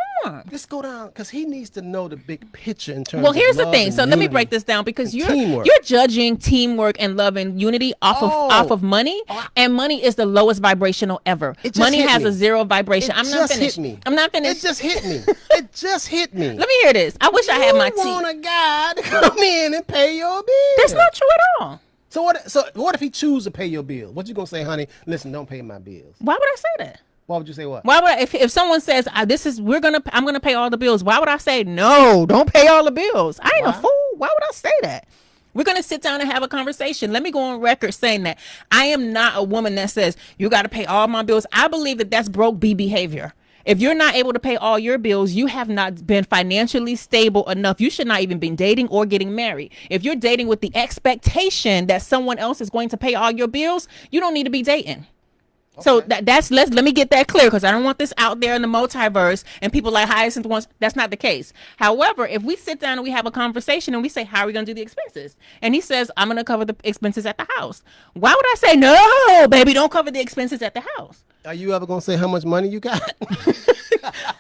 Speaker 2: Let's go down because he needs to know the big picture in terms
Speaker 1: Well,
Speaker 2: of
Speaker 1: here's the
Speaker 2: love
Speaker 1: thing.
Speaker 2: and
Speaker 1: So let me
Speaker 2: unity
Speaker 1: break this down because
Speaker 2: and
Speaker 1: you're
Speaker 2: teamwork.
Speaker 1: judging teamwork and love and unity off of money, and money is the lowest vibrational ever.
Speaker 2: It just
Speaker 1: Money
Speaker 2: hit
Speaker 1: has
Speaker 2: me.
Speaker 1: a zero vibration.
Speaker 2: It
Speaker 1: I'm not
Speaker 2: just
Speaker 1: finished.
Speaker 2: hit me.
Speaker 1: I'm not finished.
Speaker 2: It just hit me. It just hit me.
Speaker 1: Let me hear this. I wish I had my
Speaker 2: You want
Speaker 1: tea.
Speaker 2: a guy to come in and pay your bill.
Speaker 1: That's not true at all.
Speaker 2: So what if he choose to pay your bill? What you gonna say, honey? Listen, don't pay my bills.
Speaker 1: Why would I say that?
Speaker 2: Why would you say what?
Speaker 1: Why would if someone says I'm gonna pay all the bills? Why would I say no? Don't pay all the bills. I ain't a
Speaker 2: Why?
Speaker 1: fool. Why would I say that? We're gonna sit down and have a conversation. Let me go on record saying that I am not a woman that says you got to pay all my bills. I believe that that's broke B behavior. If you're not able to pay all your bills, you have not been financially stable enough. You should not even be dating or getting married. If you're dating with the expectation that someone else is going to pay all your bills, you don't need to be dating. So let me get that clear, because I don't want this out there in the multiverse and people like Hyacinth wants. That's not the case. However, if we sit down and we have a conversation and we say, how are we going to do the expenses? And he says, I'm going to cover the expenses at the house. Why would I say, no, baby, don't cover the expenses at the house?
Speaker 2: Are you ever going to say how much money you got?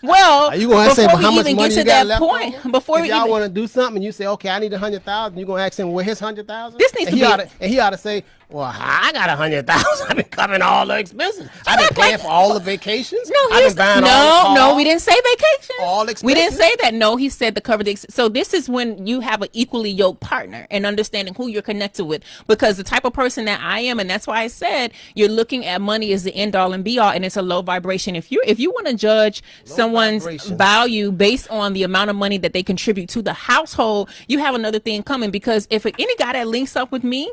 Speaker 1: Well,
Speaker 2: are you going to say how much money you got left
Speaker 1: point,
Speaker 2: over?
Speaker 1: Before
Speaker 2: if
Speaker 1: we
Speaker 2: y'all want to do something and you say, okay, I need 100,000, you're going to ask him where his 100,000?
Speaker 1: This needs to be.
Speaker 2: And he ought to say, well, I got 100,000. I've been covering all the expenses. I've been paying for all the vacations.
Speaker 1: No, we didn't say vacations.
Speaker 2: All expenses.
Speaker 1: We didn't say that. No, he said to cover the. So this is when you have an equally yoked partner and understanding who you're connected with. Because the type of person that I am, and that's why I said you're looking at money as the end all and be all, and it's a low vibration. If you want to judge someone's value based on the amount of money that they contribute to the household, you have another thing coming. Because if any guy that links up with me,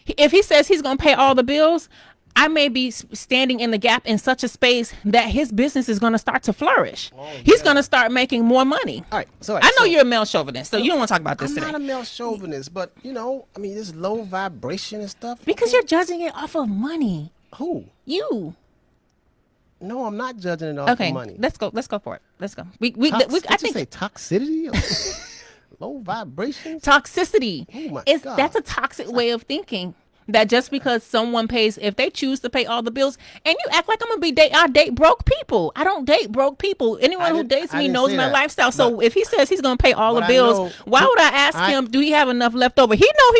Speaker 1: if he says he's going to pay all the bills, I may be standing in the gap in such a space that his business is going to start to flourish. He's going to start making more money.
Speaker 2: All right.
Speaker 1: I know you're a male chauvinist, so you don't want to talk about this today.
Speaker 2: I'm not a male chauvinist, but, this low vibration and stuff.
Speaker 1: Because you're judging it off of money.
Speaker 2: Who?
Speaker 1: You.
Speaker 2: No, I'm not judging it off of money.
Speaker 1: Let's go for it. Let's go.
Speaker 2: I think say toxicity? Low vibration?
Speaker 1: Toxicity.
Speaker 2: Oh my God.
Speaker 1: That's a toxic way of thinking. That just because someone pays, if they choose to pay all the bills, and you act like I'm gonna I date broke people. I don't date broke people. Anyone who dates me knows my lifestyle. So if he says he's gonna pay all the bills, why would I ask him? Do he have enough left over? He know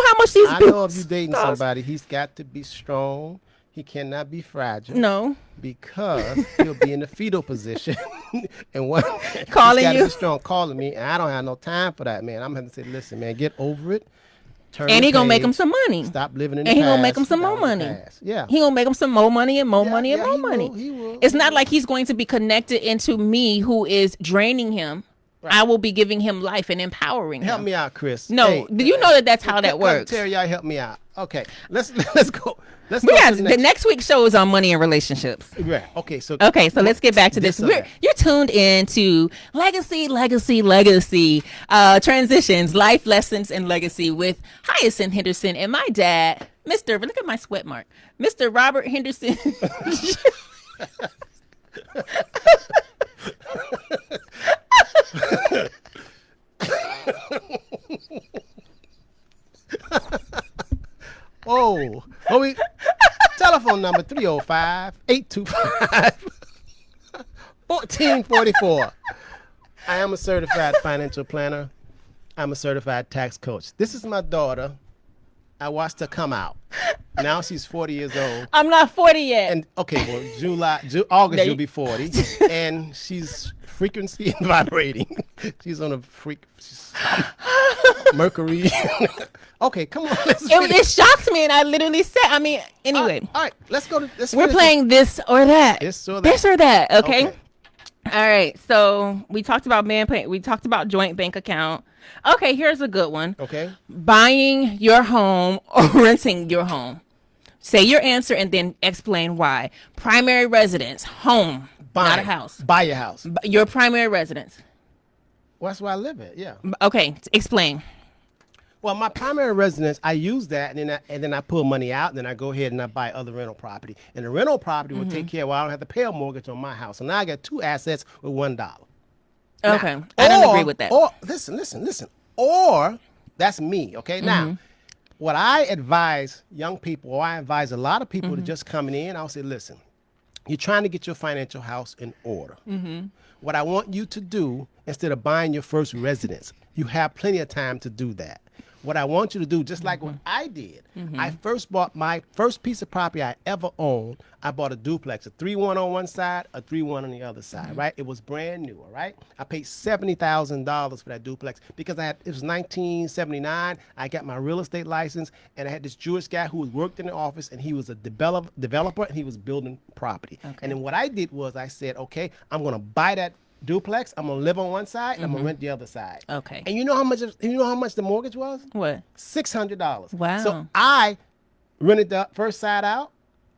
Speaker 1: how much these bills.
Speaker 2: I know if you dating somebody, he's got to be strong. He cannot be fragile.
Speaker 1: No,
Speaker 2: because he'll be in the fetal position, and what
Speaker 1: calling
Speaker 2: he's
Speaker 1: you
Speaker 2: be strong, calling me, and I don't have no time for that, man. I'm gonna say, listen, man, get over it.
Speaker 1: And he gonna make him some money.
Speaker 2: Stop living in the
Speaker 1: past. And he
Speaker 2: gonna
Speaker 1: make him some more money.
Speaker 2: Yeah,
Speaker 1: he gonna make him some more money and more money and more money.
Speaker 2: He will.
Speaker 1: It's not like he's going to be connected into me, who is draining him. Right. I will be giving him life and empowering him.
Speaker 2: Help me out, Chris.
Speaker 1: No, you know that's how that works.
Speaker 2: Terry, y'all help me out. Okay, let's go. Let's
Speaker 1: go. The next week's show is on money and relationships.
Speaker 2: Right. Okay. So
Speaker 1: let's get back to this. You're tuned in to Legacy, Transitions, Life Lessons, and Legacy with Hyacinth Henderson and my dad, Mr. Look at my sweat mark, Mr. Robert Henderson.
Speaker 2: Telephone number 305-825-1444. I am a certified financial planner. I'm a certified tax coach. This is my daughter. I watched her come out. Now she's 40 years old.
Speaker 1: I'm not 40 yet.
Speaker 2: And August you'll be 40. And she's frequency and vibrating. She's on a Mercury. Okay, come on.
Speaker 1: It shocks me, and I literally said, anyway.
Speaker 2: All right, let's go to this.
Speaker 1: We're playing this or that.
Speaker 2: This or
Speaker 1: that. Okay. All right. So we talked about we talked about joint bank account. Okay, here's a good one.
Speaker 2: Okay.
Speaker 1: Buying your home or renting your home. Say your answer and then explain why. Primary residence, home, not a house.
Speaker 2: Buy your house.
Speaker 1: Your primary residence.
Speaker 2: Well, that's where I live at, yeah.
Speaker 1: Okay, explain.
Speaker 2: Well, my primary residence, I use that, and then I pull money out, and then I go ahead and I buy other rental property. And the rental property will take care of, I don't have to pay a mortgage on my house. So now I got two assets with $1.
Speaker 1: Okay, I don't agree with that.
Speaker 2: Or, listen. Or, that's me, okay? Now, what I advise young people, or I advise a lot of people to just coming in, I'll say, listen, you're trying to get your financial house in order. What I want you to do, instead of buying your first residence, you have plenty of time to do that. What I want you to do, just like what I did, I first bought my first piece of property I ever owned. I bought a duplex, a 3-1 on one side, a 3-1 on the other side, right? It was brand new, all right? I paid $70,000 for that duplex because it was 1979. I got my real estate license, and I had this Jewish guy who worked in the office, and he was a developer, and he was building property. Okay. And then what I did was I said, okay, I'm going to buy that duplex. I'm gonna live on one side, and I'm gonna rent the other side.
Speaker 1: Okay.
Speaker 2: And you know how much the mortgage was?
Speaker 1: What?
Speaker 2: $600.
Speaker 1: Wow.
Speaker 2: So I rented the first side out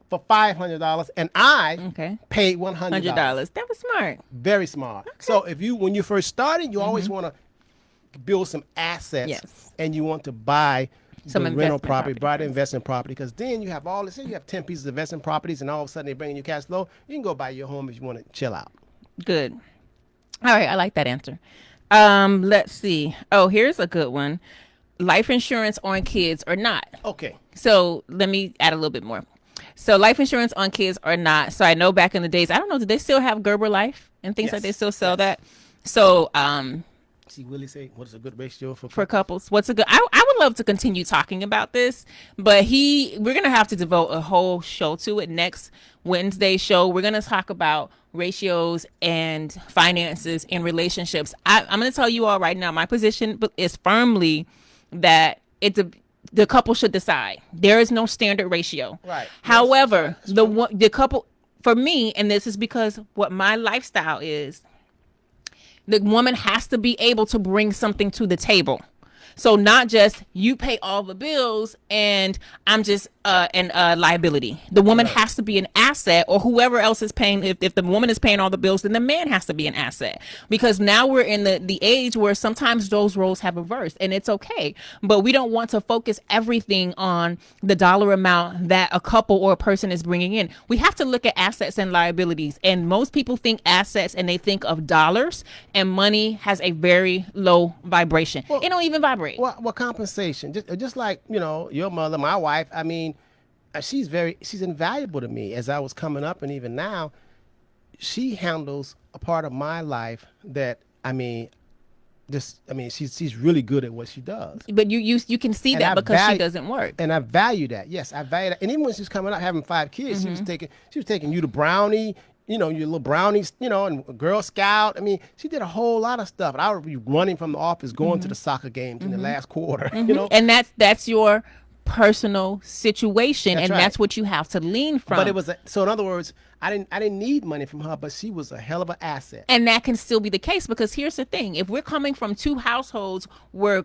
Speaker 2: for $500, and I paid $100.
Speaker 1: That was smart.
Speaker 2: Very smart. Okay. So when you first started, you always want to build some assets, and you want to buy the rental property, buy the investment property, because then you have all this. Say you have 10 pieces of investment properties, and all of a sudden they're bringing you cash flow. You can go buy your home if you want to chill out.
Speaker 1: Good. All right, I like that answer. Let's see. Oh, here's a good one. Life insurance on kids or not.
Speaker 2: Okay.
Speaker 1: So let me add a little bit more. So life insurance on kids or not. So I know back in the days, I don't know, did they still have Gerber Life and things like they still sell that? So
Speaker 2: see Willie say, what's a good ratio
Speaker 1: for couples? What's a good? I would love to continue talking about this, but we're gonna have to devote a whole show to it. Next Wednesday show, we're gonna talk about ratios and finances in relationships. I'm gonna tell you all right now, my position is firmly that the couple should decide. There is no standard ratio.
Speaker 2: Right.
Speaker 1: However, the couple, for me, and this is because what my lifestyle is, the woman has to be able to bring something to the table. So not just you pay all the bills and I'm just a liability. The woman has to be an asset, or whoever else is paying. If the woman is paying all the bills, then the man has to be an asset, because now we're in the age where sometimes those roles have reversed, and it's okay. But we don't want to focus everything on the dollar amount that a couple or a person is bringing in. We have to look at assets and liabilities, and most people think assets and they think of dollars, and money has a very low vibration. Well, it don't even vibrate.
Speaker 2: Well, compensation, just like, your mother, my wife. I mean, she's invaluable to me as I was coming up, and even now, she handles a part of my life that she's really good at what she does.
Speaker 1: But you can see that because she doesn't work.
Speaker 2: And I value that. Yes, I value that. And even when she was coming up, having 5 kids, she was taking you to Brownie. Your little brownies, and Girl Scout. I mean, she did a whole lot of stuff. And I would be running from the office, going to the soccer games in the last quarter,
Speaker 1: And that's your personal situation,
Speaker 2: that's
Speaker 1: and that's what you have to lean from.
Speaker 2: But it was so in other words, I didn't need money from her, but she was a hell of an asset.
Speaker 1: And that can still be the case, because here's the thing: if we're coming from 2 households where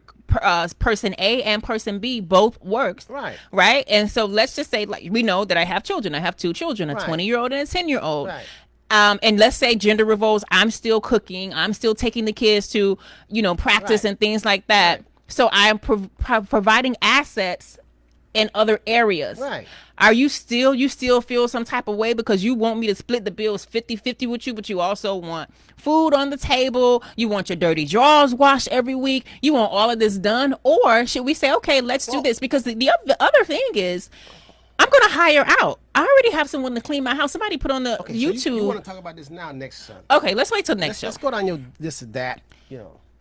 Speaker 1: person A and person B both works, right, and so let's just say, like, we know that I have children. I have 2 children, a 20-year-old and a 10-year-old.
Speaker 2: Right.
Speaker 1: And let's say gender revolves. I'm still cooking. I'm still taking the kids to, practice and things like that. Right. So I am providing assets in other areas.
Speaker 2: Right.
Speaker 1: You still feel some type of way because you want me to split the bills 50-50 with you, but you also want food on the table. You want your dirty drawers washed every week. You want all of this done. Or should we say, okay, let's do this? Because the other thing is, I'm going to hire out. I already have someone to clean my house. Somebody put on the YouTube.
Speaker 2: So you want to talk about this now, next Sunday?
Speaker 1: Okay, let's wait till next show.
Speaker 2: Let's go down your this or that.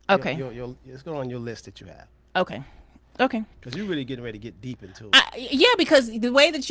Speaker 1: Okay.
Speaker 2: Let's go on your list that you have.
Speaker 1: Okay.
Speaker 2: Because you're really getting ready to get deep into it.
Speaker 1: Yeah, because the way that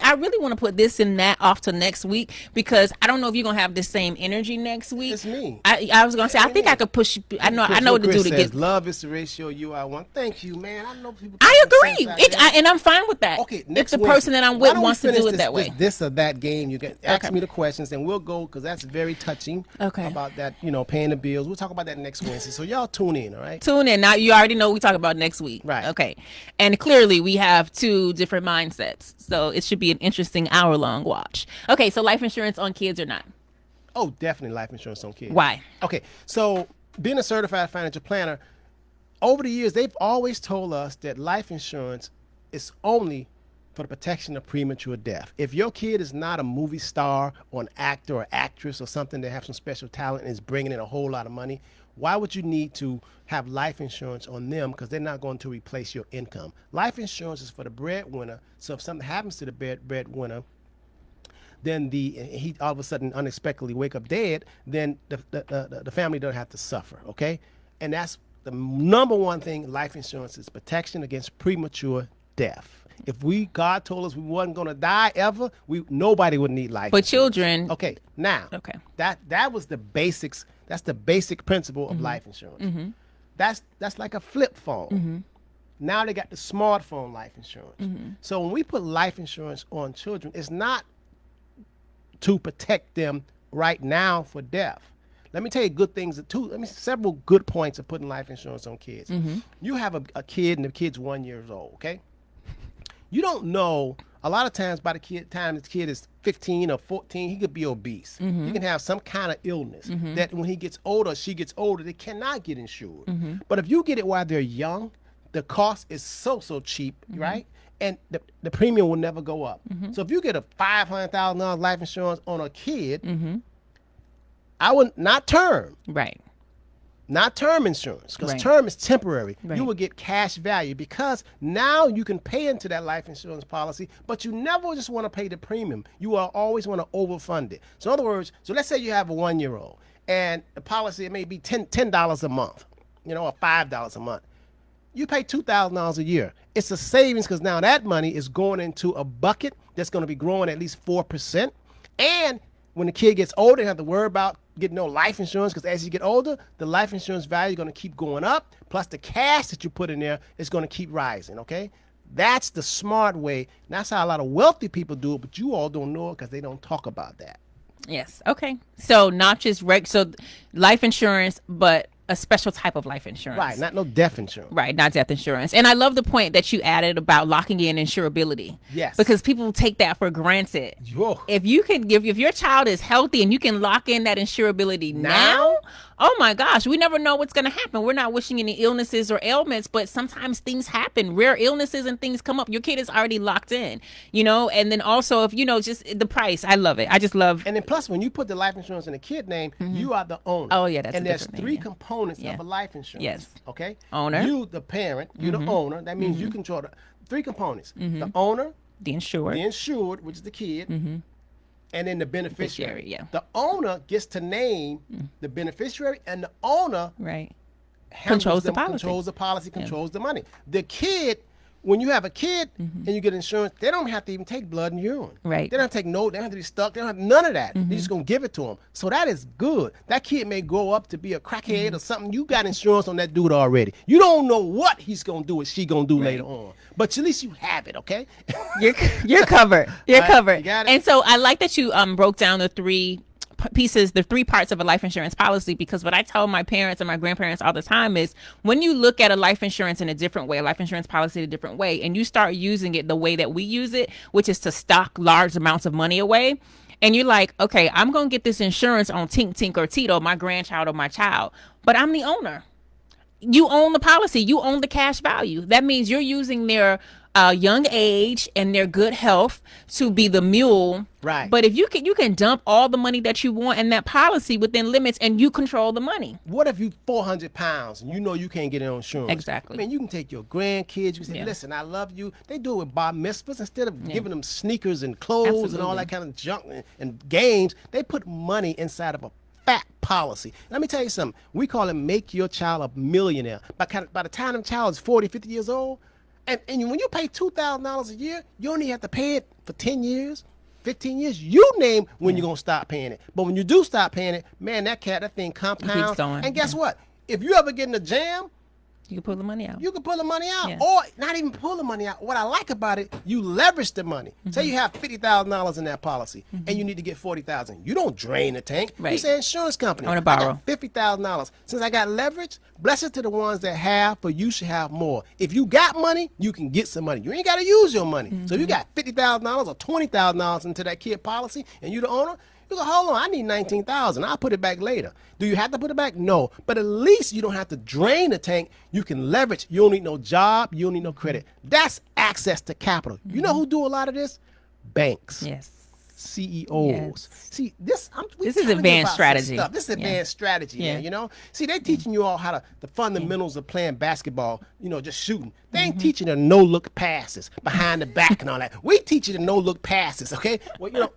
Speaker 1: I really want to put this and that off to next week, because I don't know if you're going to have the same energy next week.
Speaker 2: It's me.
Speaker 1: I was going to say, I think I could push. I know what to do to get.
Speaker 2: Love is the ratio you are one. Thank you, man. I know people.
Speaker 1: I agree. And I'm fine with that.
Speaker 2: Okay,
Speaker 1: if the person that I'm with wants to do it that way.
Speaker 2: This or that game, you can ask me the questions and we'll go, because that's very touching.
Speaker 1: Okay.
Speaker 2: About that, paying the bills. We'll talk about that next Wednesday. So y'all tune in, all right?
Speaker 1: Tune in. Now you already know we talk about next week.
Speaker 2: Right.
Speaker 1: Okay. And clearly we have 2 different mindsets. So it should be an interesting hour-long watch. Okay, so life insurance on kids or not?
Speaker 2: Oh, definitely life insurance on kids.
Speaker 1: Why?
Speaker 2: Okay, so being a certified financial planner, over the years, they've always told us that life insurance is only for the protection of premature death. If your kid is not a movie star or an actor or actress or something that have some special talent and is bringing in a whole lot of money, why would you need to have life insurance on them? Because they're not going to replace your income. Life insurance is for the breadwinner. So if something happens to the breadwinner, then he all of a sudden unexpectedly wake up dead, then the family don't have to suffer, okay? And that's the number one thing. Life insurance is protection against premature death. If God told us we wasn't going to die ever, nobody would need life insurance.
Speaker 1: Children.
Speaker 2: Okay, now, that was the basics. That's the basic principle of life insurance. Mm-hmm. That's like a flip phone. Mm-hmm. Now they got the smartphone life insurance. Mm-hmm. So when we put life insurance on children, it's not to protect them right now for death. Let me tell you good things too. Several good points of putting life insurance on kids. Mm-hmm. You have a kid and the kid's 1 year old, okay? You don't know, a lot of times by the time the kid is 15 or 14, he could be obese. Mm-hmm. He can have some kind of illness that when he gets older, she gets older, they cannot get insured. Mm-hmm. But if you get it while they're young, the cost is so cheap, right? And the premium will never go up. So if you get a $500,000 life insurance on a kid, I would not term.
Speaker 1: Right.
Speaker 2: Not term insurance, because term is temporary. You will get cash value because now you can pay into that life insurance policy, but you never just want to pay the premium. You will always want to overfund it. So in other words, so let's say you have a 1-year-old and the policy, it may be $10 a month, or $5 a month. You pay $2,000 a year. It's a savings because now that money is going into a bucket that's going to be growing at least 4%. And when the kid gets older, they don't have to worry about getting no life insurance, because as you get older, the life insurance value is going to keep going up. Plus the cash that you put in there is going to keep rising, okay? That's the smart way. And that's how a lot of wealthy people do it, but you all don't know it because they don't talk about that.
Speaker 1: Yes. Okay. So not just so life insurance, but a special type of life insurance.
Speaker 2: Right, not no death insurance.
Speaker 1: Right, not death insurance. And I love the point that you added about locking in insurability.
Speaker 2: Yes.
Speaker 1: Because people take that for granted.
Speaker 2: Whoa.
Speaker 1: If you can if your child is healthy and you can lock in that insurability now, oh my gosh, we never know what's going to happen. We're not wishing any illnesses or ailments, but sometimes things happen. Rare illnesses and things come up. Your kid is already locked in, and then also if, just the price. I love it. I just love.
Speaker 2: And then plus when you put the life insurance in the kid name, you are the owner.
Speaker 1: Oh yeah, that's
Speaker 2: and
Speaker 1: a
Speaker 2: there's
Speaker 1: different
Speaker 2: three
Speaker 1: thing,
Speaker 2: components of a life insurance.
Speaker 1: Yes.
Speaker 2: Okay.
Speaker 1: Owner.
Speaker 2: You the parent, you the owner. That means you control the three components. The owner,
Speaker 1: the insured,
Speaker 2: which is the kid, and then the beneficiary.
Speaker 1: Yeah.
Speaker 2: The owner gets to name the beneficiary, and the owner
Speaker 1: controls the
Speaker 2: policy, controls the money. The kid, when you have a kid and you get insurance, they don't have to even take blood and urine.
Speaker 1: Right.
Speaker 2: They don't have to take note. They don't have to be stuck. They don't have none of that. They're just going to give it to them. So that is good. That kid may grow up to be a crackhead or something. You got insurance on that dude already. You don't know what he's going to do or she going to do later on. But at least you have it, okay?
Speaker 1: You're covered. You're covered.
Speaker 2: You got it?
Speaker 1: And so I like that you broke down the three pieces, the three parts of a life insurance policy, because what I tell my parents and my grandparents all the time is when you look at a life insurance in a different way, a life insurance policy in a different way, and you start using it the way that we use it, which is to stock large amounts of money away, and you're like, okay, I'm going to get this insurance on Tink, Tink, or Tito, my grandchild or my child, but I'm the owner. You own the policy. You own the cash value. That means you're using their young age and their good health to be the mule.
Speaker 2: Right.
Speaker 1: But if you can dump all the money that you want in that policy within limits, and you control the money.
Speaker 2: What if you 400 pounds and you know you can't get it on insurance?
Speaker 1: Exactly.
Speaker 2: I mean, you can take your grandkids. You can say, listen, I love you. They do it with bar mitzvahs. Instead of giving them sneakers and clothes and all that kind of junk and games, they put money inside of a fat policy. Let me tell you something. We call it make your child a millionaire. By the time the child is 40, 50 years old, and when you pay $2,000 a year, you only have to pay it for 10 years, 15 years. You name when you're going to stop paying it. But when you do stop paying it, man, that thing compounds. And guess what? If you ever get in a jam,
Speaker 1: you can pull the money out.
Speaker 2: You can pull the money out, or not even pull the money out. What I like about it, you leverage the money. Say you have $50,000 in that policy, and you need to get $40,000. You don't drain the tank.
Speaker 1: Right.
Speaker 2: You say, insurance company,
Speaker 1: I want to borrow
Speaker 2: $50,000. Since I got leverage, blessed to the ones that have, for you should have more. If you got money, you can get some money. You ain't got to use your money. So if you got $50,000 or $20,000 into that kid policy, and you the owner, you go, hold on, I need $19,000. I'll put it back later. Do you have to put it back? No. But at least you don't have to drain the tank. You can leverage. You don't need no job. You don't need no credit. That's access to capital. You know who do a lot of this? Banks.
Speaker 1: Yes.
Speaker 2: CEOs.
Speaker 1: Yes.
Speaker 2: See, this
Speaker 1: is advanced strategy.
Speaker 2: This is advanced strategy, man, See, they teaching you all how the fundamentals of playing basketball, just shooting. They ain't teaching the no-look passes behind the back and all that. We teach you the no-look passes, okay? Well,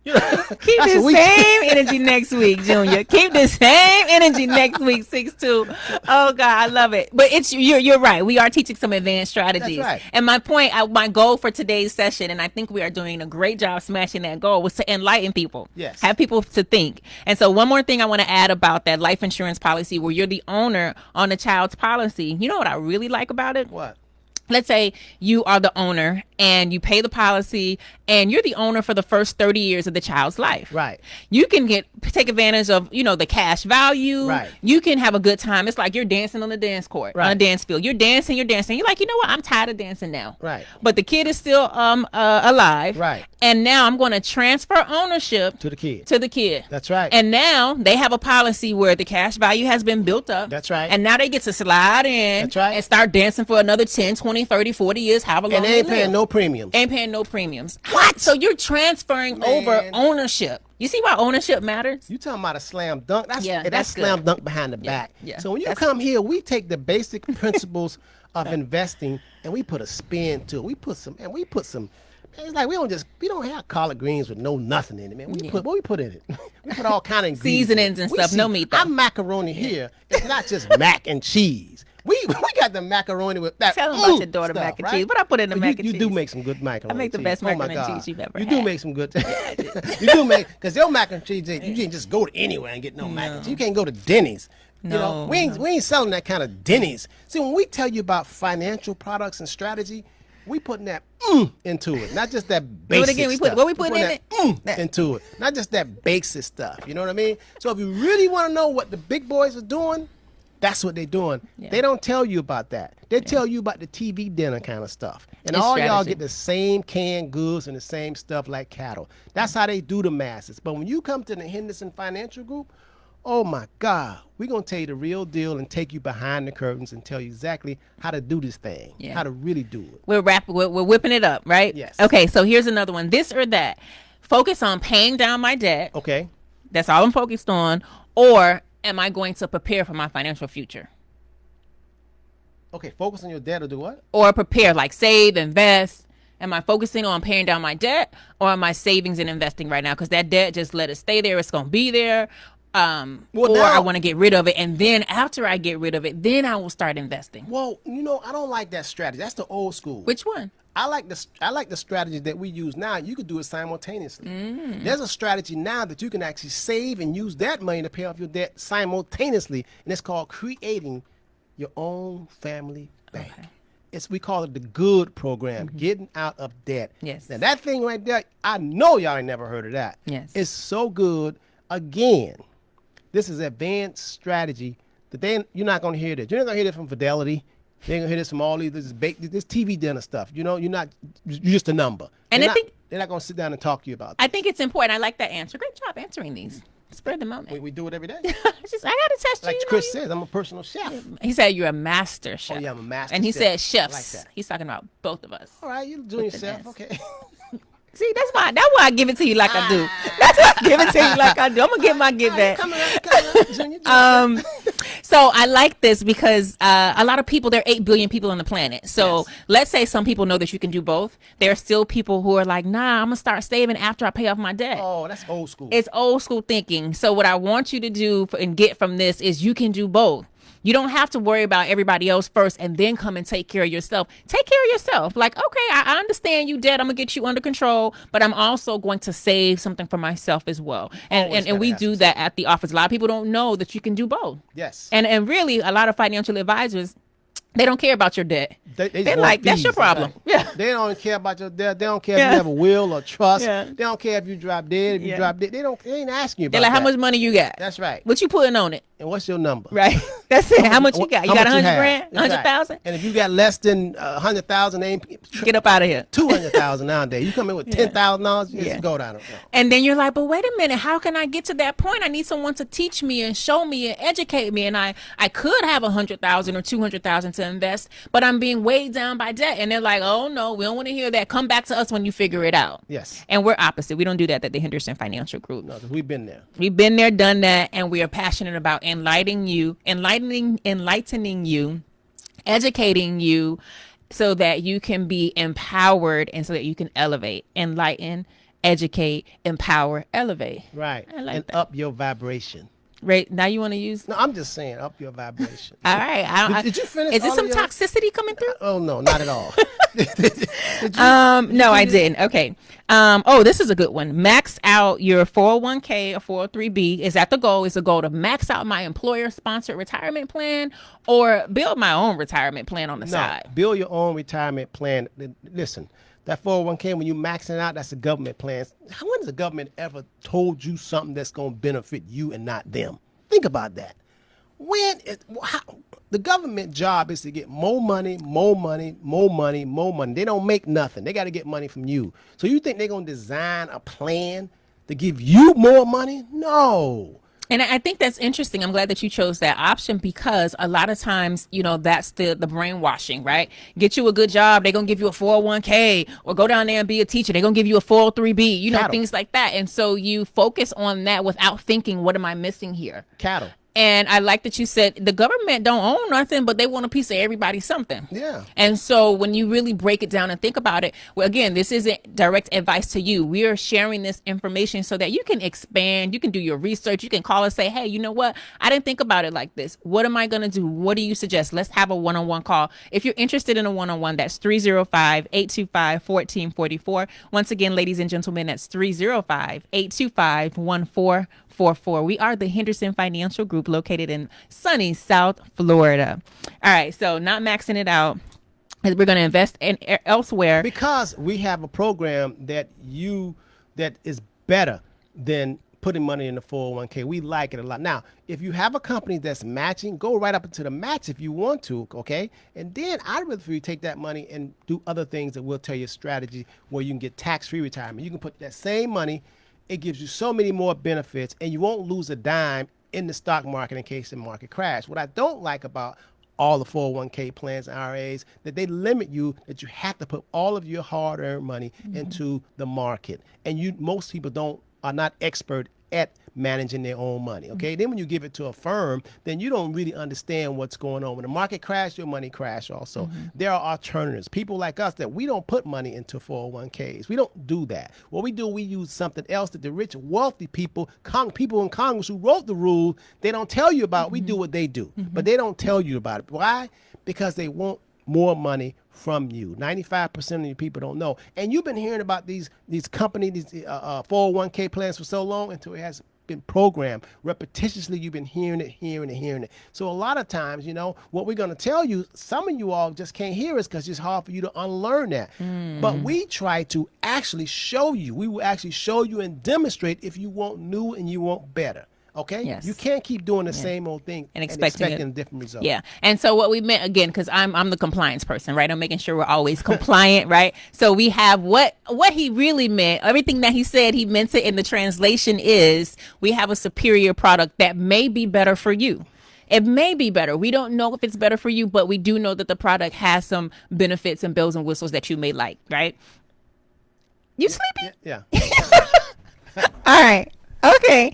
Speaker 1: keep the same energy next week, Junior. Keep the same energy next week, 6'2". Oh God, I love it. But you're right. We are teaching some advanced strategies.
Speaker 2: That's right.
Speaker 1: And my goal for today's session, and I think we are doing a great job smashing that goal, was to enlighten people.
Speaker 2: Yes.
Speaker 1: Have people to think. And so one more thing I want to add about that life insurance policy, where you're the owner on the child's policy. You know what I really like about it?
Speaker 2: What?
Speaker 1: let's say you are the owner and you pay the policy and you're the owner for the first 30 years of the child's life.
Speaker 2: Right.
Speaker 1: You can take advantage of, the cash value.
Speaker 2: Right.
Speaker 1: You can have a good time. It's like you're dancing on the dance court, on a dance field. You're dancing. You're like, you know what? I'm tired of dancing now.
Speaker 2: Right.
Speaker 1: But the kid is still alive.
Speaker 2: Right.
Speaker 1: And now I'm going to transfer ownership
Speaker 2: to the kid. That's right.
Speaker 1: And now they have a policy where the cash value has been built up.
Speaker 2: That's right.
Speaker 1: And now they get to slide in.
Speaker 2: That's right.
Speaker 1: And start dancing for another 10, 20, 30, 40 years, however long.
Speaker 2: And they ain't paying no premiums.
Speaker 1: Ain't paying no premiums. What? So you're transferring over ownership. You see why ownership matters?
Speaker 2: You talking about a slam dunk? That's
Speaker 1: slam
Speaker 2: good. Dunk behind the back.
Speaker 1: Yeah.
Speaker 2: So when you come here, we take the basic principles of investing and we put a spin to it. We put some. It's like we don't have collard greens with no nothing in it, man. What we put in it? We put all kind of ingredients.
Speaker 1: Seasonings and stuff. No meat though.
Speaker 2: Our macaroni here is not just mac and cheese. We got the macaroni with that.
Speaker 1: Tell them about your daughter
Speaker 2: stuff,
Speaker 1: mac and
Speaker 2: right?
Speaker 1: cheese. What I put in the mac and cheese?
Speaker 2: You do make some good macaroni.
Speaker 1: I make the
Speaker 2: cheese.
Speaker 1: best macaroni and cheese you've ever had.
Speaker 2: You do make some good. You do make, because your mac and cheese, you can't just go to anywhere and get no mac and cheese. You can't go to Denny's.
Speaker 1: No,
Speaker 2: we ain't selling that kind of Denny's. See, when we tell you about financial products and strategy, we putting that into it, not just that basic stuff.
Speaker 1: What we putting in it?
Speaker 2: Into it, not just that basic stuff. You know what I mean? So if you really want to know what the big boys are doing, that's what they're doing. Yeah. They don't tell you about that. They tell you about the TV dinner kind of stuff. And all y'all get the same canned goods and the same stuff like cattle. That's how they do the masses. But when you come to the Henderson Financial Group, oh my God, we're going to tell you the real deal and take you behind the curtains and tell you exactly how to do this thing, how to really do it.
Speaker 1: We're whipping it up, right?
Speaker 2: Yes.
Speaker 1: Okay, so here's another one. This or that. Focus on paying down my debt.
Speaker 2: Okay.
Speaker 1: That's all I'm focused on. Or am I going to prepare for my financial future?
Speaker 2: Okay, focus on your debt or do what?
Speaker 1: Or prepare, like save, invest. Am I focusing on paying down my debt, or am I savings and investing right now? Because that debt, just let it stay there. It's going to be there. I want to get rid of it. And then after I get rid of it, then I will start investing.
Speaker 2: Well, I don't like that strategy. That's the old school.
Speaker 1: Which one?
Speaker 2: I like the strategy that we use now. You could do it simultaneously. There's a strategy now that you can actually save and use that money to pay off your debt simultaneously, and it's called creating your own family bank. Okay. We call it the GOOD program, getting out of debt.
Speaker 1: Yes.
Speaker 2: Now that thing right there, I know y'all ain't never heard of that.
Speaker 1: Yes.
Speaker 2: It's so good. Again, this is advanced strategy that you're not going to hear this. You're not going to hear this from Fidelity. They ain't gonna hear this from all these this TV dinner stuff. You're just a number.
Speaker 1: And
Speaker 2: they're not gonna sit down and talk to you about that.
Speaker 1: I think it's important. I like that answer. Great job answering these. Spur the moment.
Speaker 2: We do it every day.
Speaker 1: I gotta test you.
Speaker 2: Like Chris says, I'm a personal chef.
Speaker 1: He said you're a master chef.
Speaker 2: Oh yeah, I'm a master.
Speaker 1: And he
Speaker 2: chef.
Speaker 1: said chefs.
Speaker 2: I like that.
Speaker 1: He's talking about both of us.
Speaker 2: All right, you're doing yourself. Okay.
Speaker 1: See, that's why I give it to you like I do. That's why I give it to you like I do. I'm gonna get my give back.
Speaker 2: Come on, Junior.
Speaker 1: So I like this because a lot of people, there are 8 billion people on the planet. So let's say some people know that you can do both. There are still people who are like, nah, I'm gonna start saving after I pay off my debt.
Speaker 2: Oh, that's old school.
Speaker 1: It's old school thinking. So what I want you to do and get from this is you can do both. You don't have to worry about everybody else first and then come and take care of yourself. Take care of yourself. Like, okay, I understand you debt. I'm going to get you under control, but I'm also going to save something for myself as well. And we do that at the office. A lot of people don't know that you can do both.
Speaker 2: Yes.
Speaker 1: And really, a lot of financial advisors, they don't care about your debt. They're like, that's your problem.
Speaker 2: Right? Yeah. They don't care about your debt. They don't care if you have a will or trust.
Speaker 1: Yeah.
Speaker 2: They don't care if you drop dead. If you drop dead, they ain't asking you about
Speaker 1: They're like,
Speaker 2: that.
Speaker 1: how much money you got?
Speaker 2: That's right.
Speaker 1: What you putting on it?
Speaker 2: And what's your number?
Speaker 1: Right. That's it. How much you got? You got 100 grand? 100,000?
Speaker 2: And if you got less than 100,000,
Speaker 1: get up out of here.
Speaker 2: 200,000 nowadays. You come in with $10,000, you just go down.
Speaker 1: And then you're like, but wait a minute, how can I get to that point? I need someone to teach me and show me and educate me. And I could have 100,000 or 200,000 to invest, but I'm being weighed down by debt. And they're like, oh no, we don't want to hear that. Come back to us when you figure it out.
Speaker 2: Yes.
Speaker 1: And we're opposite. We don't do that at the Henderson Financial Group.
Speaker 2: No, we've been there.
Speaker 1: We've been there, done that, and we are passionate about enlightening you, educating you so that you can be empowered and so that you can elevate, enlighten, educate, empower, elevate.
Speaker 2: Right.
Speaker 1: I like
Speaker 2: and
Speaker 1: that.
Speaker 2: Up your vibration.
Speaker 1: Right now, you want to use?
Speaker 2: No, I'm just saying, up your vibration.
Speaker 1: All right.
Speaker 2: Did you finish?
Speaker 1: Is there some toxicity coming through?
Speaker 2: Oh no, not at all.
Speaker 1: No, I didn't. Okay. This is a good one. Max out your 401k or 403b. Is that the goal? Is the goal to max out my employer-sponsored retirement plan or build my own retirement plan on the side?
Speaker 2: Build your own retirement plan. Listen. That 401k, when you maxing it out, that's a government plan. When has the government ever told you something that's going to benefit you and not them? Think about that. The government job is to get more money, more money, more money, more money. They don't make nothing. They got to get money from you. So you think they're going to design a plan to give you more money? No.
Speaker 1: And I think that's interesting. I'm glad that you chose that option because a lot of times, that's the brainwashing, right? Get you a good job. They're going to give you a 401k or go down there and be a teacher. They're going to give you a 403b, things like that. And so you focus on that without thinking, what am I missing here?
Speaker 2: Cattle.
Speaker 1: And I like that you said the government don't own nothing, but they want a piece of everybody something.
Speaker 2: Yeah.
Speaker 1: And so when you really break it down and think about it, well, again, this isn't direct advice to you. We are sharing this information so that you can expand, you can do your research, you can call us, say, hey, you know what? I didn't think about it like this. What am I going to do? What do you suggest? Let's have a one-on-one call. If you're interested in a one-on-one, that's 305-825-1444. Once again, ladies and gentlemen, that's 305-825-1444. We are the Henderson Financial Group located in sunny South Florida. All right, so not maxing it out. We're going to invest in elsewhere.
Speaker 2: Because we have a program that is better than putting money in the 401k. We like it a lot. Now, if you have a company that's matching, go right up into the match if you want to, okay? And then I'd rather for you take that money and do other things that we'll tell you a strategy where you can get tax-free retirement. You can put that same money. It gives you so many more benefits, and you won't lose a dime in the stock market in case the market crash. What I don't like about all the 401k plans and IRAs, that they limit you, that you have to put all of your hard-earned money into the market. And most people are not expert at managing their own money, okay? Then when you give it to a firm, then you don't really understand what's going on. When the market crashes, your money crashes also. There are alternatives. People like us that we don't put money into 401ks. We don't do that. What we do, we use something else that the rich, wealthy people, people in Congress who wrote the rule, they don't tell you about. We do what they do, but they don't tell you about it. Why? Because they want more money from you. 95% of you people don't know. And you've been hearing about these companies, these 401k plans for so long until it has been programmed. Repetitiously, you've been hearing it. So a lot of times, what we're going to tell you, some of you all just can't hear us because it's hard for you to unlearn that. But we try to actually show you. We will actually show you and demonstrate if you want new and you want better. Okay?
Speaker 1: Yes.
Speaker 2: You can't keep doing the same old thing and expecting a different result.
Speaker 1: Yeah. And so what we meant, again, because I'm the compliance person, right? I'm making sure we're always compliant, right? So we have what he really meant, everything that he said, he meant it in the translation is we have a superior product that may be better for you. It may be better. We don't know if it's better for you, but we do know that the product has some benefits and bells and whistles that you may like, right? You sleepy?
Speaker 2: Yeah.
Speaker 1: All right. Okay.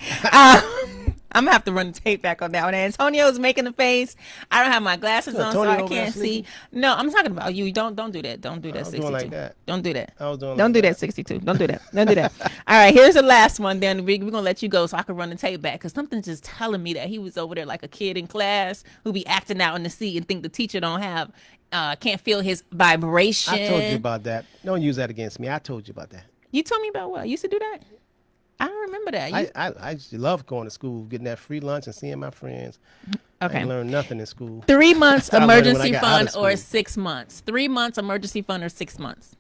Speaker 1: I'm going to have to run the tape back on that one. Antonio's making the face. I don't have my glasses on, so I can't see. No, I'm talking about you. Don't do that. Don't do that, 62.
Speaker 2: Like that.
Speaker 1: Don't do that.
Speaker 2: I was doing
Speaker 1: Don't
Speaker 2: like
Speaker 1: do
Speaker 2: that.
Speaker 1: that, 62. Don't do that. Don't do that. All right, here's the last one. Then we're going to let you go so I can run the tape back because something's just telling me that he was over there like a kid in class who be acting out in the seat and think the teacher can't feel his vibration.
Speaker 2: I told you about that. Don't use that against me. I told you about that.
Speaker 1: You told me about what? You used to do that? I don't remember that.
Speaker 2: I used to love going to school, getting that free lunch and seeing my friends.
Speaker 1: Okay.
Speaker 2: I learned nothing in school.
Speaker 1: 3 months emergency fund or 6 months? 3 months emergency fund or 6 months?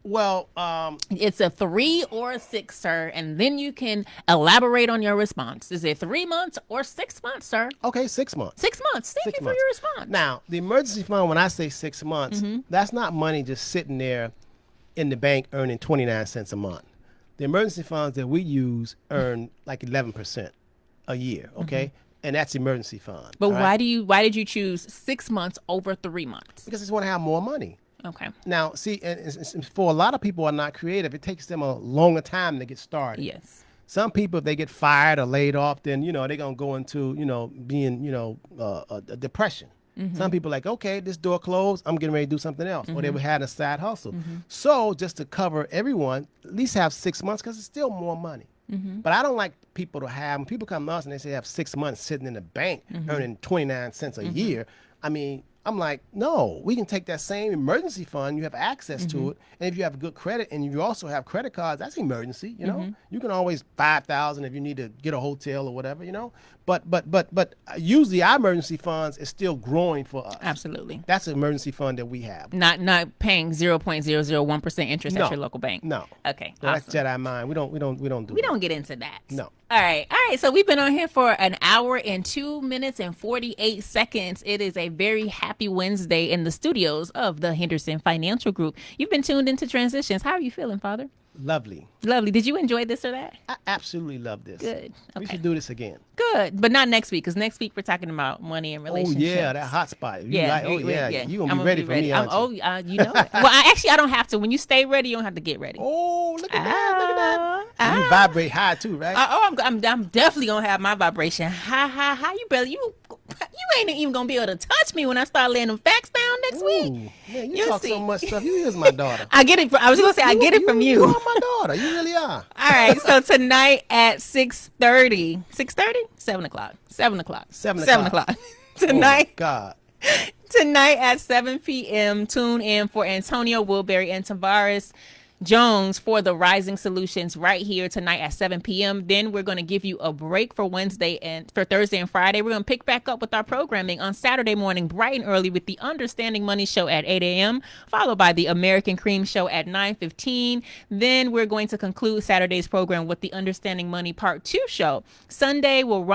Speaker 2: Well,
Speaker 1: it's a 3 or a 6, sir, and then you can elaborate on your response. Is it 3 months or 6 months, sir?
Speaker 2: Okay, 6 months.
Speaker 1: 6 months. Thank you for your response.
Speaker 2: Now, the emergency fund, when I say 6 months, that's not money just sitting there in the bank earning 29 cents a month. The emergency funds that we use earn like 11% a year, okay? And that's emergency fund.
Speaker 1: But why did you choose 6 months over 3 months?
Speaker 2: Because I just want to have more money.
Speaker 1: Okay.
Speaker 2: Now, see, and for a lot of people who are not creative, it takes them a longer time to get started.
Speaker 1: Yes.
Speaker 2: Some people, if they get fired or laid off, then, they're going to go into, being, a depression. Some people like, okay, this door closed, I'm getting ready to do something else. Or they would have a side hustle. So just to cover everyone, at least have 6 months because it's still more money. But I don't like people to have, when people come to us and they say they have 6 months sitting in the bank earning 29 cents a year, I mean, I'm like, no, we can take that same emergency fund. You have access to it. And if you have good credit and you also have credit cards, that's emergency, you know. You can always $5,000 if you need to get a hotel or whatever, you know. But usually our emergency funds is still growing for us.
Speaker 1: Absolutely.
Speaker 2: That's an emergency fund that we have.
Speaker 1: Not paying 0.001% interest at your local bank.
Speaker 2: No.
Speaker 1: Okay.
Speaker 2: No,
Speaker 1: awesome.
Speaker 2: that's Jedi mind. We don't
Speaker 1: get into that.
Speaker 2: No.
Speaker 1: All right. So we've been on here for an hour and 2 minutes and 48 seconds. It is a very happy Wednesday in the studios of the Henderson Financial Group. You've been tuned into Transitions. How are you feeling, Father?
Speaker 2: Lovely.
Speaker 1: Did you enjoy this or that?
Speaker 2: I absolutely love this.
Speaker 1: Good. Okay.
Speaker 2: We should do this again.
Speaker 1: Good, but not next week, because next week we're talking about money and relationships.
Speaker 2: Oh yeah, that hot spot. You're gonna be ready for me, aren't you?
Speaker 1: You know it. Well, I don't have to. When you stay ready, you don't have to get ready.
Speaker 2: Oh, look at that! You vibrate high too, right?
Speaker 1: I'm definitely gonna have my vibration high. You ain't even gonna be able to touch me when I start laying them facts down next week.
Speaker 2: Man, you talk so much stuff. You is my daughter.
Speaker 1: I get it. I was gonna say I get it from you.
Speaker 2: You are my daughter. You really are.
Speaker 1: All right. So tonight at 6:30, 7 o'clock. 7 o'clock. Tonight.
Speaker 2: Oh, God.
Speaker 1: Tonight at 7 p.m. Tune in for Antonio Wilberry and Tavares Jones for the Rising Solutions right here tonight at 7 p.m. Then we're going to give you a break for Wednesday and for Thursday and Friday. We're going to pick back up with our programming on Saturday morning, bright and early, with the Understanding Money Show at 8 a.m., followed by the American Cream Show at 9:15. Then we're going to conclude Saturday's program with the Understanding Money Part 2 show. Sunday will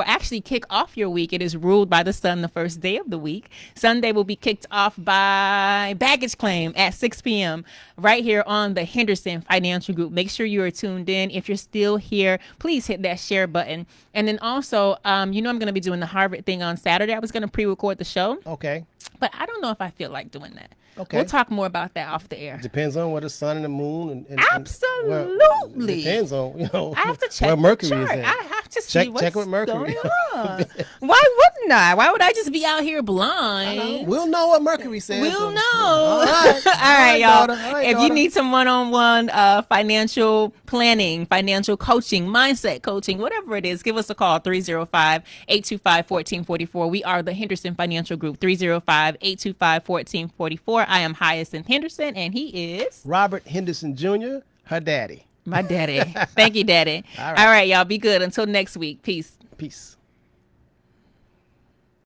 Speaker 1: actually kick off your week. It is ruled by the sun the first day of the week. Sunday will be kicked off by Baggage Claim at 6 p.m. right here on the Henderson Financial Group. Make sure you are tuned in. If you're still here, please hit that share button. And then also, I'm going to be doing the Harvard thing on Saturday. I was going to pre-record the show.
Speaker 2: Okay.
Speaker 1: But I don't know if I feel like doing that.
Speaker 2: Okay.
Speaker 1: We'll talk more about that off the air.
Speaker 2: Depends on where the sun and the moon and
Speaker 1: absolutely.
Speaker 2: Depends on,
Speaker 1: I have to check
Speaker 2: where Mercury
Speaker 1: the
Speaker 2: is
Speaker 1: chart.
Speaker 2: at.
Speaker 1: I have to see what's
Speaker 2: check with Mercury.
Speaker 1: going on. Why wouldn't I? Why would I just be out here blind?
Speaker 2: We'll know what Mercury says.
Speaker 1: We'll know.
Speaker 2: All right.
Speaker 1: All right, y'all.
Speaker 2: If
Speaker 1: you need some one-on-one financial planning, financial coaching, mindset coaching, whatever it is, give us a call, 305-825-1444. We are the Henderson Financial Group, 305-825-1444. I am Hyacinth Henderson, and he is
Speaker 2: Robert Henderson Jr., her daddy.
Speaker 1: My daddy. Thank you, Daddy. All right, y'all. Be good. Until next week. Peace.
Speaker 2: Peace.